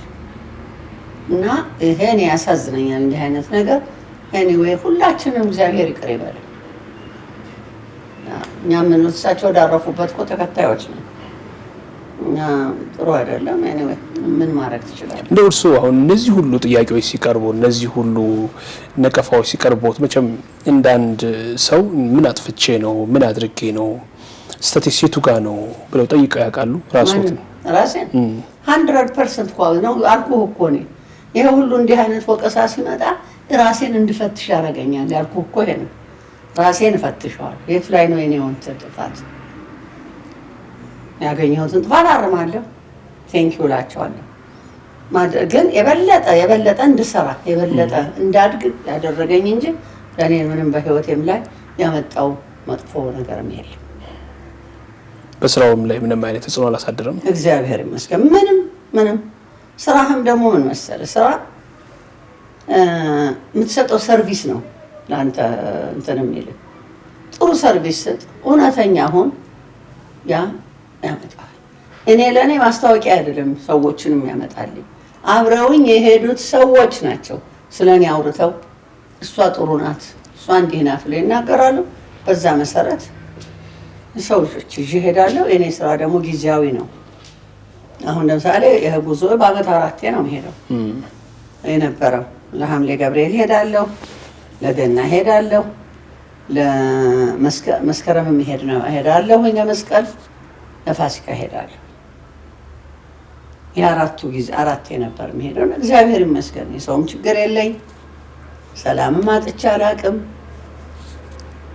እና ይሄን ያሳዝነኛል እንዲህ አይነት ነገር። ኤኒዌይ ሁላችንም እግዚአብሔር ይቅር ይበለን። እኛ ምን እሳቸው ዳረፉበት እኮ ተከታዮች ነው። እኛ ጥሩ አይደለም። ኤኒዌይ ምን ማድረግ ትችላለህ? እንደ እርሱ አሁን እነዚህ ሁሉ ጥያቄዎች ሲቀርቡ እነዚህ ሁሉ ነቀፋዎች ሲቀርቡት መቼም እንዳንድ ሰው ምን አጥፍቼ ነው ምን አድርጌ ነው ስታቲስቲኩ ጋር ነው ብለው ጠይቀው ያውቃሉ? ራሴን 100% ቋል ነው አልኩህ እኮ ነው። ይሄ ሁሉ እንዲህ አይነት ወቀሳ ሲመጣ ራሴን እንድፈትሽ ያደርገኛል። ያልኩህ እኮ ይሄ ነው። ራሴን እፈትሸዋለሁ። የት ላይ ነው የኔውን ጥፋት? ያገኘሁትን ጥፋት አርማለሁ። ቴንኪው እላቸዋለሁ። ግን የበለጠ እንድሰራ የበለጠ እንዳድግ ያደረገኝ እንጂ ለእኔ ምንም በህይወቴም ላይ ያመጣው መጥፎ ነገርም የለም። በስራውም ላይ ምንም አይነት ተጽዕኖ አላሳደረም። እግዚአብሔር ይመስገን። ምንም ስራህም ደግሞ ምን መሰለህ፣ ስራ የምትሰጠው ሰርቪስ ነው ለአንተ እንትን የሚልህ። ጥሩ ሰርቪስ ስጥ፣ እውነተኛ ሁን፣ ያ ያመጣል። እኔ ለእኔ ማስታወቂያ አይደለም ሰዎችንም ያመጣልኝ። አብረውኝ የሄዱት ሰዎች ናቸው ስለ እኔ አውርተው እሷ ጥሩ ናት፣ እሷ እንዲህ ናት ብለው ይናገራሉ። በዛ መሰረት ሰው ልጆች ይዤ እሄዳለሁ። የኔ ስራ ደግሞ ጊዜያዊ ነው። አሁን ለምሳሌ የጉዞ በአመት 4 ነው የምሄደው የነበረው። ለሐምሌ ገብርኤል ሄዳለሁ፣ ለገና ሄዳለሁ፣ ለመስከረም ሄዳለሁ፣ ለመስቀል፣ ለፋሲካ ሄዳለሁ። የአራቱ ጊዜ 4 ነበር የምሄደው። እግዚአብሔር ይመስገን የሰውም ችግር የለኝ፣ ሰላምም አጥቼ አላውቅም።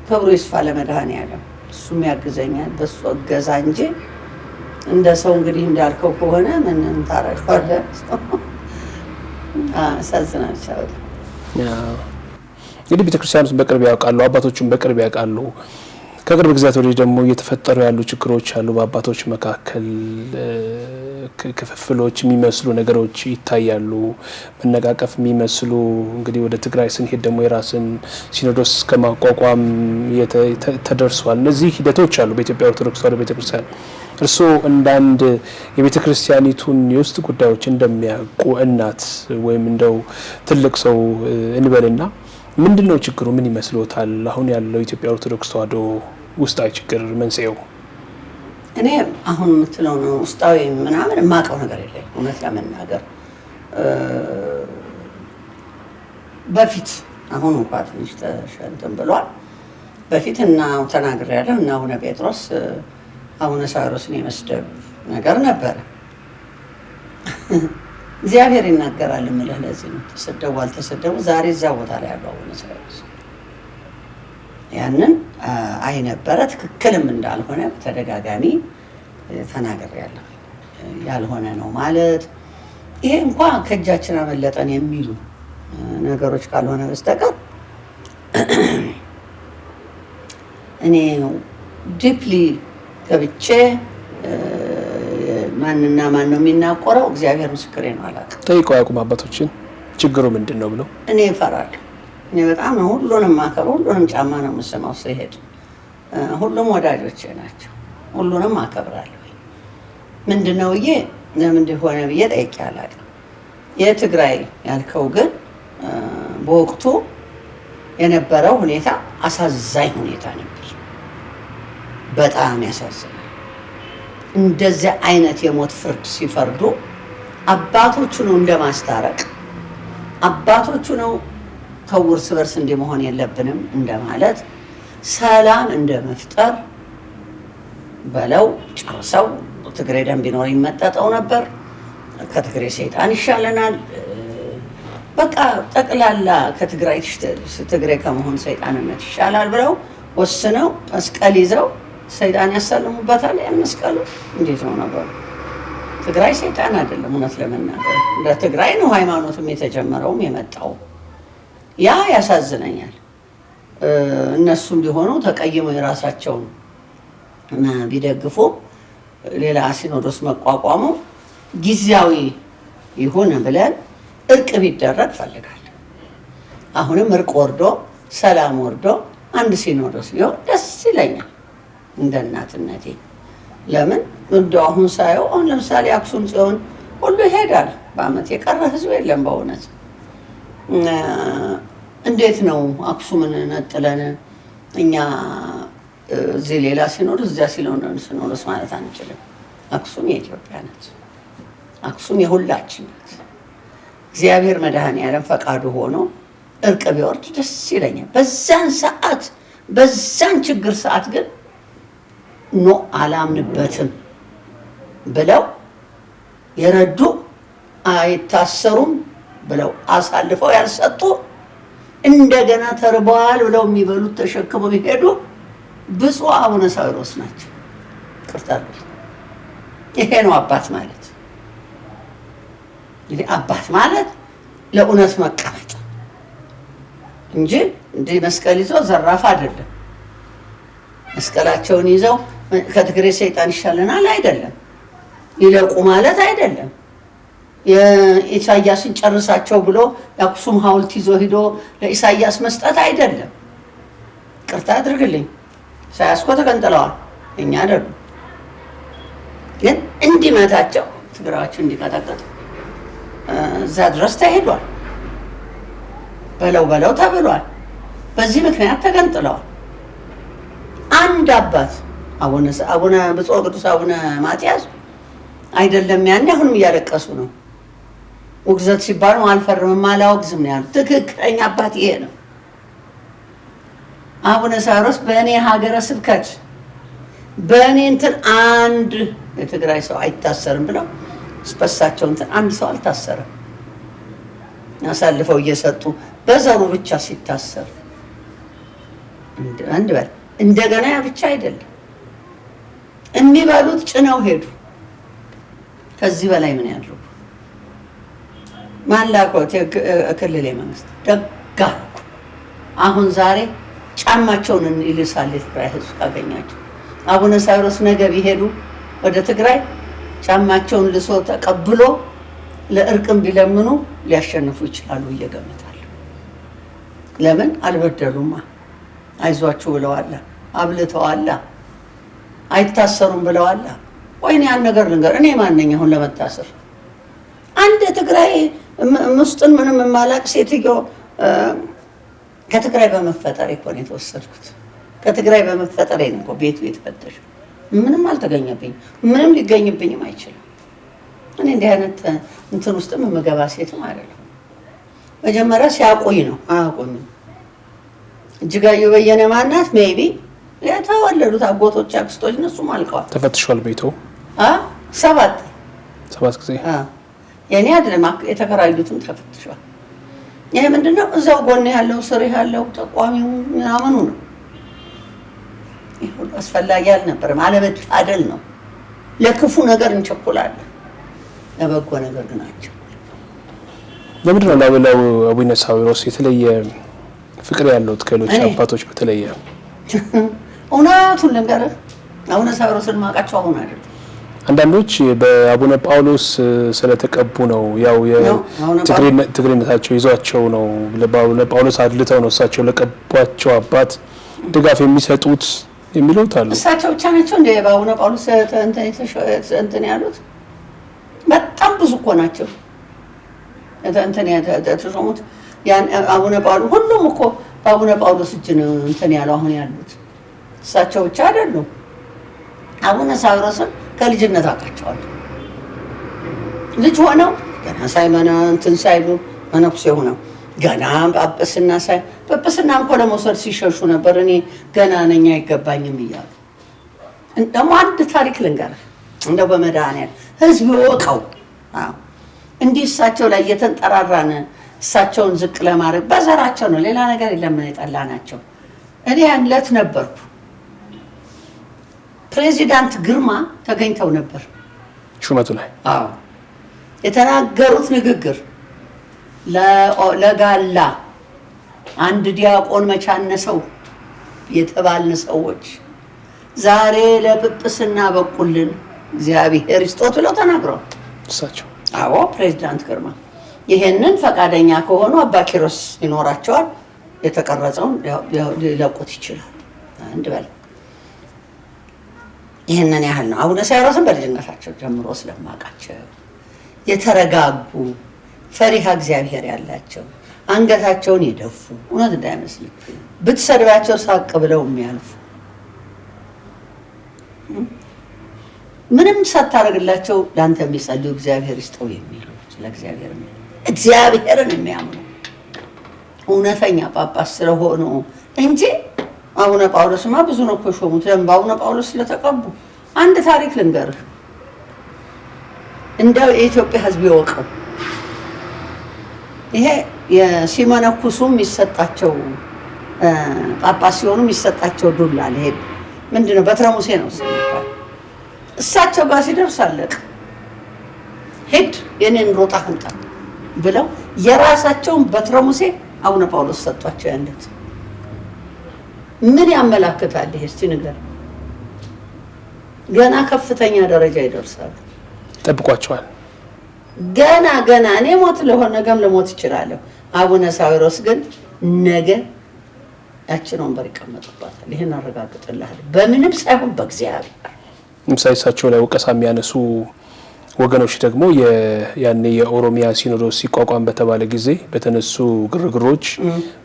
ክብሩ ይስፋ ለመድኃኔዓለም። እሱም ያግዘኛል በሱ እገዛ እንጂ እንደ ሰው እንግዲህ እንዳልከው ከሆነ ምን ታረጋለህ? አሳዝናል። እንግዲህ ቤተክርስቲያኑን በቅርብ ያውቃሉ፣ አባቶቹን በቅርብ ያውቃሉ። ከቅርብ ጊዜያት ወዲህ ደግሞ እየተፈጠሩ ያሉ ችግሮች አሉ። በአባቶች መካከል ክፍፍሎች የሚመስሉ ነገሮች ይታያሉ፣ መነቃቀፍ የሚመስሉ። እንግዲህ ወደ ትግራይ ስንሄድ ደግሞ የራስን ሲኖዶስ ከማቋቋም ተደርሷል። እነዚህ ሂደቶች አሉ በኢትዮጵያ ኦርቶዶክስ ተዋሕዶ ቤተክርስቲያን። እርስዎ እንዳንድ የቤተክርስቲያኒቱን የውስጥ ጉዳዮች እንደሚያውቁ እናት ወይም እንደው ትልቅ ሰው እንበልና ምንድነው ችግሩ? ምን ይመስሎታል? አሁን ያለው ኢትዮጵያ ኦርቶዶክስ ተዋሕዶ ውስጣዊ ችግር መንስኤው? እኔ አሁን የምትለው ነው ውስጣዊ ምናምን የማውቀው ነገር የለኝ እውነት ለመናገር። በፊት አሁን እንኳን ትንሽ ተሸንተን ብሏል። በፊት እና ተናግሬያለሁ እና አቡነ ጴጥሮስ አቡነ ሳዊሮስን የመስደብ ነገር ነበረ። እግዚአብሔር ይናገራል የምልህ ለዚህ ነው። ተሰደቡ አልተሰደቡ ዛሬ እዛ ቦታ ላይ ያለው አቡነ ሳዊሮስ ያንን አይ ነበረ። ትክክልም እንዳልሆነ በተደጋጋሚ ተናግሬያለሁ። ያልሆነ ነው ማለት ይሄ እንኳን ከእጃችን አመለጠን የሚሉ ነገሮች ካልሆነ በስተቀር እኔ ዲፕሊ ገብቼ ማንና ማን ነው የሚናቆረው? እግዚአብሔር ምስክሬ ነው። አላውቅም። ጠይቀው ያቁም አባቶችን ችግሩ ምንድን ነው ብለው። እኔ እፈራለሁ። እኔ በጣም ሁሉንም ማከብር፣ ሁሉንም ጫማ ነው የምስመው ስሄድ። ሁሉም ወዳጆቼ ናቸው። ሁሉንም አከብራለሁ። ምንድን ነው ብዬ ለምን ሆነ ብዬ ጠይቄ አላውቅም። የትግራይ ያልከው ግን በወቅቱ የነበረው ሁኔታ አሳዛኝ ሁኔታ ነበር። በጣም ያሳዝናል። እንደዚህ አይነት የሞት ፍርድ ሲፈርዱ አባቶቹ ነው እንደማስታረቅ፣ አባቶቹ ነው ተው እርስ በርስ እንዲህ መሆን የለብንም እንደማለት፣ ሰላም እንደመፍጠር በለው ጨርሰው ትግሬ ደም ቢኖር ይመጠጠው ነበር። ከትግሬ ሰይጣን ይሻለናል። በቃ ጠቅላላ ከትግራይ ትግሬ ከመሆን ሰይጣንነት ይሻላል ብለው ወስነው መስቀል ይዘው ሰይጣን ያሳልሙበታል። ያን መስቀሉ እንዴት ነው ነገሩ? ትግራይ ሰይጣን አይደለም። እውነት ለመናገር ለትግራይ ነው ሃይማኖትም የተጀመረውም የመጣው። ያ ያሳዝነኛል። እነሱም ቢሆኑ ተቀይመው የራሳቸውን ቢደግፉ ሌላ ሲኖዶስ መቋቋሙ ጊዜያዊ ይሁን ብለን እርቅ ቢደረግ ፈልጋለሁ። አሁንም እርቅ ወርዶ ሰላም ወርዶ አንድ ሲኖዶስ ቢሆን ደስ ይለኛል እንደ እናትነቴ። ለምን እንደው አሁን ሳየው አሁን ለምሳሌ አክሱም ጽዮን ሁሉ ይሄዳል። በአመት የቀረ ህዝብ የለም በእውነት። እንዴት ነው አክሱምን ነጥለን እኛ እዚህ ሌላ ሲኖዶስ እዚያ ሲኖዶስ ማለት አንችልም። አክሱም የኢትዮጵያ ናት። አክሱም የሁላችን ናት። እግዚአብሔር መድኃኔዓለም ፈቃዱ ሆኖ እርቅ ቢወርድ ደስ ይለኛል። በዛን ሰዓት በዛን ችግር ሰዓት ግን ኖ አላምንበትም ብለው የረዱ አይታሰሩም ብለው አሳልፈው ያልሰጡ እንደገና ተርበዋል ብለው የሚበሉት ተሸክመው ይሄዱ ብፁዕ አቡነ ሳዊሮስ ናቸው። ቅርታሉ። ይሄ ነው አባት ማለት። እንግዲህ አባት ማለት ለእውነት መቀመጥ እንጂ እንዲህ መስቀል ይዘው ዘራፍ አይደለም። መስቀላቸውን ይዘው ከትግሬ ሰይጣን ይሻለናል አይደለም። ይለቁ ማለት አይደለም። የኢሳያስን ጨርሳቸው ብሎ የአክሱም ሐውልት ይዞ ሂዶ ለኢሳያስ መስጠት አይደለም። ቅርታ አድርግልኝ። ኢሳያስ እኮ ተገንጥለዋል፣ እኛ አይደሉም። ግን እንዲመታቸው ትግራዮች እንዲቀጠቅጡ እዛ ድረስ ተሄዷል። በለው በለው ተብሏል። በዚህ ምክንያት ተገንጥለዋል። አንድ አባት አቡነ ብፁዕ ቅዱስ አቡነ ማትያስ አይደለም ያኔ አሁንም እያለቀሱ ነው። ውግዘት ሲባል አልፈርምም አላወግዝም ነው ያሉት። ትክክለኛ አባት ይሄ ነው። አቡነ ሳዊሮስ በእኔ ሀገረ ስብከት በእኔ እንትን አንድ የትግራይ ሰው አይታሰርም ብለው ስፐሳቸው እንትን አንድ ሰው አልታሰረም። አሳልፈው እየሰጡ በዘሩ ብቻ ሲታሰር አንድ በል እንደገና ያ ብቻ አይደለም የሚበሉት ጭነው ሄዱ። ከዚህ በላይ ምን ያለው ማላቆት የክልል መንግስት ደጋኩ። አሁን ዛሬ ጫማቸውን ይልሳል የትግራይ ህዝብ ካገኛቸው። አቡነ ሳዊሮስ ነገ ቢሄዱ ወደ ትግራይ ጫማቸውን ልሶ ተቀብሎ ለእርቅም ቢለምኑ ሊያሸንፉ ይችላሉ እየገምታለሁ። ለምን አልበደሉማ። አይዟችሁ ብለዋላ፣ አብልተዋላ፣ አይታሰሩም ብለዋላ። ወይኔ ያን ነገር ልንገር፣ እኔ ማንኛ አሁን ለመታሰር አንድ ትግራይ ውስጥን ምንም የማላቅ ሴትዮ ከትግራይ በመፈጠሬ እኮ ነው የተወሰድኩት። ከትግራይ በመፈጠሬ ነው እኮ ቤቱ የተፈተሸው። ምንም አልተገኘብኝም፣ ምንም ሊገኝብኝም አይችልም። እኔ እንዲህ አይነት እንትን ውስጥም የምገባ ሴትም አይደለም። መጀመሪያ ሲያቆይ ነው አያቆኝም። እጅጋየሁ በየነ ማናት ሜይቢ የተወለዱት አጎቶች አክስቶች እነሱም አልቀዋል። ተፈትሿል ቤቱ ሰባት ጊዜ የኔ አይደለም የተከራዩትም ተፈትሿል። ይሄ ምንድነው? እዛው ጎን ያለው ስር ያለው ጠቋሚው ምናምኑ ነው። ይሄ ሁሉ አስፈላጊ አልነበረም። አለመታደል ነው። ለክፉ ነገር እንቸኩላለን፣ ለበጎ ነገር ግን አንቸኩል። ለምንድን ነው ላበላው አቡነ ሳዊሮስ የተለየ ፍቅር ያለው ከሌሎች አባቶች በተለየ? እውነቱን ልንገርህ አቡነ ሳዊሮስን ማውቃቸው አሁን አይደለም። አንዳንዶች በአቡነ ጳውሎስ ስለተቀቡ ነው ያው የትግሬነታቸው ይዟቸው ነው ለአቡነ ጳውሎስ አድልተው ነው እሳቸው ለቀቧቸው አባት ድጋፍ የሚሰጡት የሚሉት አሉ። እሳቸው ብቻ ናቸው እንደ በአቡነ ጳውሎስ እንትን ያሉት? በጣም ብዙ እኮ ናቸው እንትን የተሾሙት። ያን አቡነ ጳውሎስ ሁሉም እኮ በአቡነ ጳውሎስ እጅ ነው እንትን ያለው አሁን ያሉት። እሳቸው ብቻ አይደሉም። አቡነ ሳዊሮስን ከልጅነት አውቃቸዋለሁ። ልጅ ሆነው ገና ሳይመና እንትን ሳይሉ መነኩሴ ሆነው ገና ጳጳስና እንኳን ለመውሰድ ሲሸሹ ነበር። እኔ ገና ነኝ አይገባኝም እያሉ ደግሞ አንድ ታሪክ ልንገርህ እንደው በመድኃኒዓለም ህዝብ ይወቀው። እንዲህ እሳቸው ላይ እየተንጠራራን እሳቸውን ዝቅ ለማድረግ በዘራቸው ነው፣ ሌላ ነገር የለም። የጠላ ናቸው። እኔ ያን ዕለት ነበርኩ። ፕሬዚዳንት ግርማ ተገኝተው ነበር ሹመቱ ላይ። አዎ የተናገሩት ንግግር ለጋላ አንድ ዲያቆን መቻነሰው የተባልን ሰዎች ዛሬ ለጵጵስና በቁልን እግዚአብሔር ይስጦት ብለው ተናግረዋል እሳቸው። አዎ ፕሬዚዳንት ግርማ ይሄንን ፈቃደኛ ከሆኑ አባ ኪሮስ ይኖራቸዋል። የተቀረጸውን ሊለቁት ይችላል እንድበል። ይሄንን ያህል ነው። አቡነ ሳዊሮስን በልጅነታቸው ጀምሮ ስለማውቃቸው የተረጋጉ ፈሪሃ እግዚአብሔር ያላቸው አንገታቸውን የደፉ እውነት እንዳይመስል ብትሰድባቸው ሳቅ ብለው የሚያልፉ ምንም ሳታረግላቸው ላንተ የሚጸልዩ እግዚአብሔር ይስጠው የሚሉ ስለ እግዚአብሔርን የሚያምኑ እውነተኛ ጳጳስ ስለሆኑ እንጂ አቡነ ጳውሎስማ ብዙ ነው እኮ ሾሙት። ለምን በአቡነ ጳውሎስ ስለተቀቡ? አንድ ታሪክ ልንገርህ እንደው የኢትዮጵያ ሕዝብ ይወቀው። ይሄ የሲመነኩሱ የሚሰጣቸው ጳጳስ ሲሆኑ የሚሰጣቸው ዱላ ይሄ ምንድነው? በትረ ሙሴ ነው ሲባል እሳቸው ጋር ሲደርስ አለቀ። ሄድ የኔን ሮጣ አንጣ ብለው የራሳቸውን በትረ ሙሴ አቡነ ጳውሎስ ሰጧቸው። ያንደት ምን ያመላክታል? ይሄ እስቲ ንገር። ገና ከፍተኛ ደረጃ ይደርሳሉ። ጠብቋቸዋል። ገና እኔ ሞት ለሆነ ነገም ለሞት ይችላል። አቡነ ሳዊሮስ ግን ነገ ያችን ወንበር ይቀመጡባታል። ይሄን አረጋግጥልሃለሁ። በምንም ሳይሆን በእግዚአብሔር። ምሳይሳቸው ላይ ወቀሳ የሚያነሱ ወገኖች ደግሞ ያኔ የኦሮሚያ ሲኖዶስ ሲቋቋም በተባለ ጊዜ በተነሱ ግርግሮች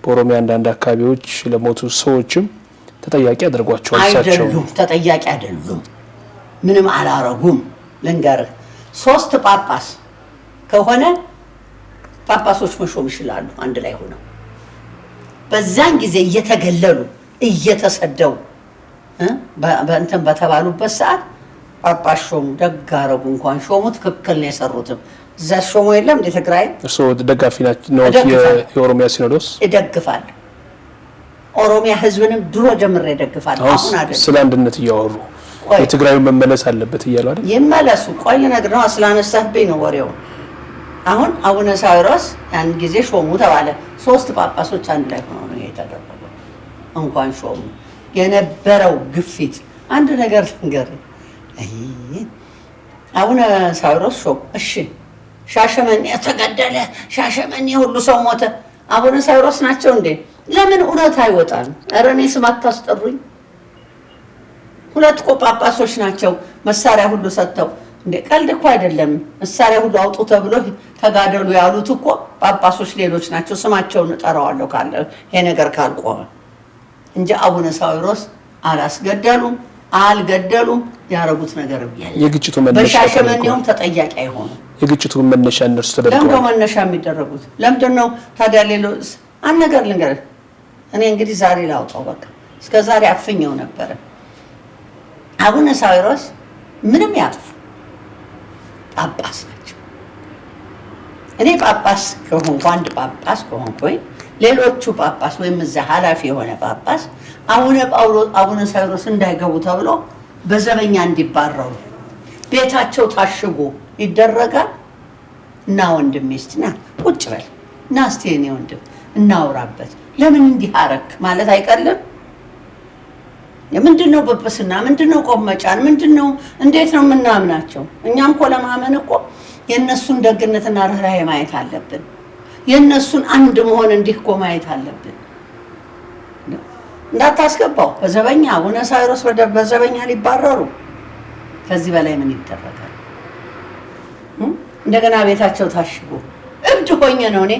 በኦሮሚያ አንዳንድ አካባቢዎች ለሞቱ ሰዎችም ተጠያቂ አድርጓቸዋል። አይደሉም፣ ተጠያቂ አይደሉም። ምንም አላረጉም። ልንገርህ 3 ጳጳስ ከሆነ ጳጳሶች መሾም ይችላሉ አንድ ላይ ሆነው። በዛን ጊዜ እየተገለሉ እየተሰደው በእንትን በተባሉበት ሰዓት ጳጳስ ሾሙ። ደግ አደረጉ። እንኳን ሾሙ። ትክክል ነው የሰሩትም። እዛ ሾሙ የለም እንደ ትግራይ። እርስዎ ደጋፊ ናቸው የኦሮሚያ ሲኖዶስ? ይደግፋል። ኦሮሚያ ህዝብንም ድሮ ጀምሬ ይደግፋል። አሁን አይደል ስለ አንድነት እያወሩ የትግራዩ መመለስ አለበት እያሉ አይደል? ይመለሱ። ቆይ ልነግርህ ነው። ስላነሳህብኝ ነው ወሬው። አሁን አቡነ ሳዊሮስ ያን ጊዜ ሾሙ ተባለ። 3 ጳጳሶች አንድ ላይ ሆነው ነው የተደረገው። እንኳን ሾሙ። የነበረው ግፊት አንድ ነገር ልንገርህ። አቡነ ሳዊሮስ ሾሙ። እሺ ሻሸመኔ ተገደለ፣ ሻሸመኔ ሁሉ ሰው ሞተ። አቡነ ሳዊሮስ ናቸው እንዴ? ለምን እውነት አይወጣም? ኧረ እኔ ስም አታስጠሩኝ። 2 ጳጳሶች ናቸው መሳሪያ ሁሉ ሰጥተው እንዴ! ቀልድ እኮ አይደለም። መሳሪያ ሁሉ አውጡ ተብሎ ተጋደሉ ያሉት እኮ ጳጳሶች ሌሎች ናቸው። ስማቸውን እጠራዋለሁ ካለ ይሄ ነገር ካልቆመ እንጂ አቡነ ሳዊሮስ አላስገደሉም፣ አልገደሉም። ያረጉት ነገር የለም። የግጭቱ መነሻ በሻሸመኔውም ተጠያቂ አይሆኑ። የግጭቱ መነሻ እነርሱ ተደርገዋል። ለምንድነው መነሻ የሚደረጉት? ለምንድነው ታዲያ? ሌሎች አንድ ነገር ልንገርህ። እኔ እንግዲህ ዛሬ ላውጣው በቃ። እስከ ዛሬ አፍኘው ነበረ። አቡነ ሳዊሮስ ምንም ያጥፉ ጳጳስ ናቸው። እኔ ጳጳስ ከሆንኩ አንድ ጳጳስ ከሆንኩኝ ሌሎቹ ጳጳስ ወይም እዛ ኃላፊ የሆነ ጳጳስ አቡነ ሳዊሮስ እንዳይገቡ ተብሎ በዘበኛ እንዲባረሩ ቤታቸው ታሽጎ ይደረጋል። እና ወንድሜ እስቲ ና ቁጭ በል ና እስቲ የኔ ወንድም እናውራበት። ለምን እንዲህ አረክ ማለት አይቀልም? ምንድነው ጵጵስና? ምንድነው ቆም መጫን? ምንድነው? እንዴት ነው የምናምናቸው? እኛም እኮ ለማመን እኮ የእነሱን ደግነትና ርህራሄ ማየት አለብን። የእነሱን አንድ መሆን እንዲህ እኮ ማየት አለብን። እንዳታስገባው በዘበኛ አቡነ ሳይሮስ በዘበኛ ሊባረሩ ከዚህ በላይ ምን ይደረጋል? እንደገና ቤታቸው ታሽጎ እብድ ሆኜ ነው እኔ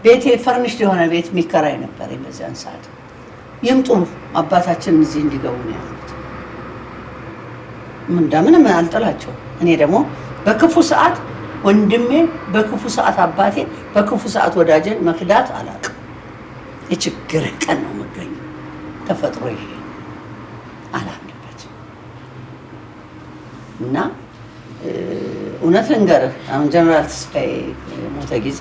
ቤቴ ፈርኒሽድ የሆነ ቤት የሚከራይ ነበር በዚያን ሰዓት። ይምጡ አባታችን እዚህ እንዲገቡ ነው ያሉት። ምንም አልጠላቸው። እኔ ደግሞ በክፉ ሰዓት ወንድሜ፣ በክፉ ሰዓት አባቴ፣ በክፉ ሰዓት ወዳጄን መክዳት አላውቅም። የችግር ቀን ነው የምገኘው። ተፈጥሮ ይሄ አላምንበትም። እና እውነት ልንገርህ አሁን ጀነራል ተስፋዬ ሞተ ጊዜ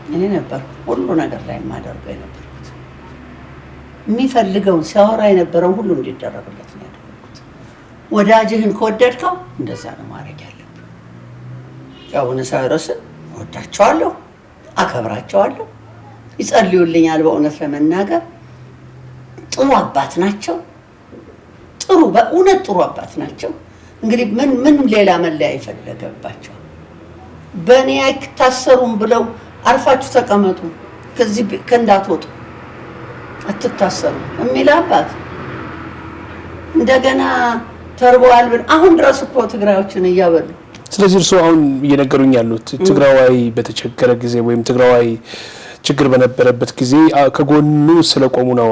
እኔ ነበር ሁሉ ነገር ላይ የማደርገው የነበርኩት። የሚፈልገውን ሲያወራ የነበረውን ሁሉ እንዲደረግለት ነው ያደረኩት። ወዳጅህን ከወደድከው እንደዛ ነው ማድረግ ያለብህ። አቡነ ሳይሮስን እወዳቸዋለሁ፣ አከብራቸዋለሁ፣ ይጸልዩልኛል። በእውነት ለመናገር ጥሩ አባት ናቸው። በእውነት ጥሩ አባት ናቸው። እንግዲህ ምን ሌላ መለያ ይፈለገባቸው? በእኔ አይታሰሩም ብለው አርፋችሁ ተቀመጡ፣ ከዚህ እንዳትወጡ፣ አትታሰሩ የሚል አባት እንደገና ተርበዋል ብን አሁን ድረስ እኮ ትግራዮችን እያበሉ። ስለዚህ እርስዎ አሁን እየነገሩኝ ያሉት ትግራዋይ በተቸገረ ጊዜ ወይም ትግራዋይ ችግር በነበረበት ጊዜ ከጎኑ ስለቆሙ ነው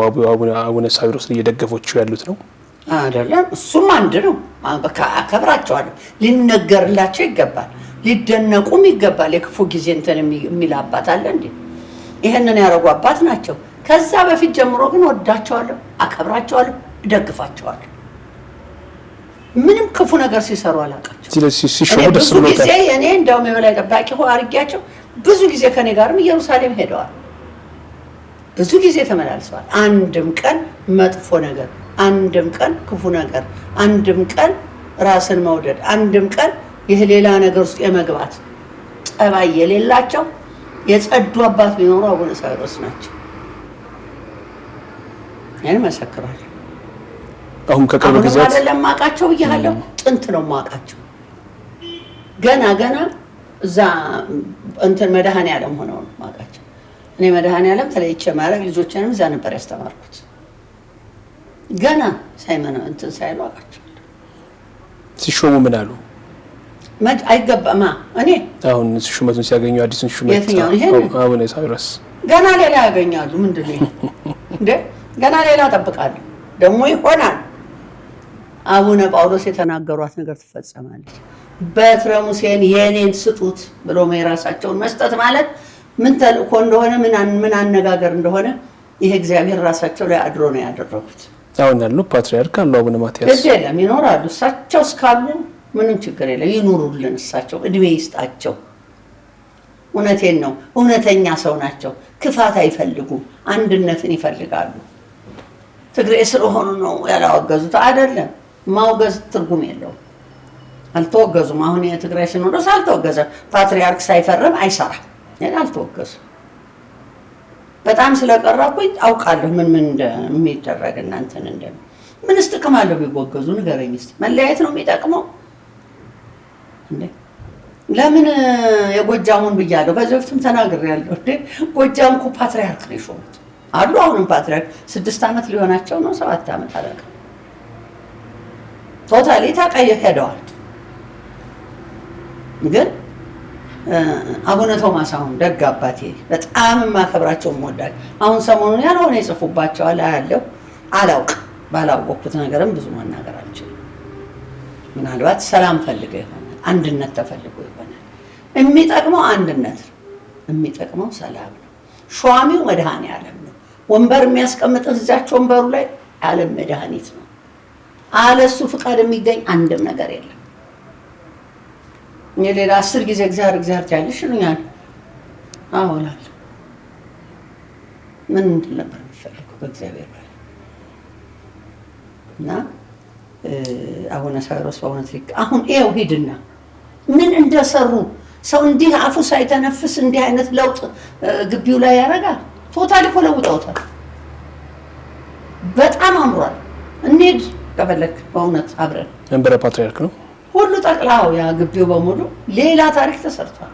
አቡነ ሳይሮስን እየደገፎቹ ያሉት ነው አይደለም? እሱም አንድ ነው። አከብራቸዋለሁ። ሊነገርላቸው ይገባል፣ ሊደነቁም ይገባል። የክፉ ጊዜ እንትን የሚል አባት አለ እንዴ? ይሄንን ያደረጉ አባት ናቸው። ከዛ በፊት ጀምሮ ግን ወዳቸዋለሁ፣ አከብራቸዋለሁ፣ እደግፋቸዋለሁ። ምንም ክፉ ነገር ሲሰሩ አላውቃቸው። ብዙ ጊዜ እኔ እንደውም የበላይ ጠባቂ አድርጊያቸው ብዙ ጊዜ ከኔ ጋርም ኢየሩሳሌም ሄደዋል። ብዙ ጊዜ ተመላልሰዋል። አንድም ቀን መጥፎ ነገር፣ አንድም ቀን ክፉ ነገር፣ አንድም ቀን ራስን መውደድ፣ አንድም ቀን ይህ ሌላ ነገር ውስጥ የመግባት ጠባይ የሌላቸው የጸዱ አባት ቢኖሩ አቡነ ሳይሮስ ናቸው። ያን መሰክራለሁ። አሁን ከቅርብ ጊዜ አይደለም ማቃቸው ብያለሁ፣ ጥንት ነው ማቃቸው። ገና እዛ እንትን መድኃኔዓለም ሆነው ነው ማቃቸው። እኔ መድኃኔዓለም ተለይቼ ማድረግ ልጆችንም እዛ ነበር ያስተማርኩት። ገና እንትን ሳይሉ አውቃቸው። ሲሾሙ ምን አሉ? አይገባማ እኔ አሁን ሹመቱን ሲያገኙ አዲሱን ሹመት አቡነ ሳይሮስ ገና ሌላ ያገኛሉ። ምንድን ነው እንዴ? ገና ሌላ ጠብቃለሁ። ደግሞ ይሆናል። አቡነ ጳውሎስ የተናገሯት ነገር ትፈጸማለች። በትረ ሙሴን የኔን ስጡት ብሎ የራሳቸውን መስጠት ማለት ምን ተልእኮ እንደሆነ ምን አነጋገር እንደሆነ ይሄ እግዚአብሔር ራሳቸው ላይ አድሮ ነው ያደረጉት። አሁን ያሉ ፓትሪያርክ አሉ አቡነ ማትያስ የለም ይኖራሉ። እሳቸው እስካሉ ምንም ችግር የለም። ይኑሩልን። እሳቸው እድሜ ይስጣቸው። እውነቴን ነው። እውነተኛ ሰው ናቸው። ክፋት አይፈልጉም። አንድነትን ይፈልጋሉ። ትግሬ ስለሆኑ ነው ያላወገዙት አይደለም። ማውገዝ ትርጉም የለውም። አልተወገዙም። አሁን የትግራይ ሲኖዶስ አልተወገዘም። ፓትሪያርክ ሳይፈርም አይሰራም። አልተወገዙም። በጣም ስለቀረብኩኝ አውቃለሁ ምን እንደሚደረግ እናንተን ምንስ ጥቅም አለው ቢወገዙ? ንገረኝ እስኪ። መለያየት ነው የሚጠቅመው እንዴ? ለምን የጎጃሙን ብያለሁ። ከዚህ በፊትም ተናግሬያለሁ። ጎጃም እኮ ፓትሪያርክ ነው የሾሙት አሉ። አሁንም ፓትሪያርክ 6 ዓመት ሊሆናቸው ነው፣ 7 ዓመት አለቀ። ቶታሊ ተቀይረው ሄደዋል። ግን አቡነ ቶማስ አሁን ደግ አባቴ በጣም የማከብራቸው ወዳጅ አሁን ሰሞኑን ያልሆነ ይጽፉባቸዋል አያለሁ። አላውቅም። ባላወቅኩት ነገርም ብዙ መናገር አልችልም። ምናልባት ሰላም ፈልገው ይሆናል፣ አንድነት ተፈልጎ ይሆናል። የሚጠቅመው አንድነት ነው፣ የሚጠቅመው ሰላም ነው። ሿሚው መድኃኔዓለም ነው። ወንበር የሚያስቀምጥህ እዛች ወንበሩ ላይ ዓለም መድኃኒት ነው። አለሱ ፍቃድ የሚገኝ አንድም ነገር የለም። እኔ ሌላ 10 ጊዜ እግዚአብሔር ታያለሽ ይሉኛል። አወላል ምን ነበር የሚፈልገው በእግዚአብሔር ላይ እና አቡነ ሳይሮስ በእውነት አሁን ይኸው ሂድና ምን እንደሰሩ ሰው እንዲህ አፉ ሳይተነፍስ እንዲህ አይነት ለውጥ ግቢው ላይ ያደርጋል። ቶታሊ እኮ ለውጠውታል። በጣም አምሯል። እንሂድ ከፈለክ በእውነት አብረን። መንበረ ፓትርያርክ ነው ሁሉ ጠቅላው ያ ግቢው በሙሉ ሌላ ታሪክ ተሰርቷል።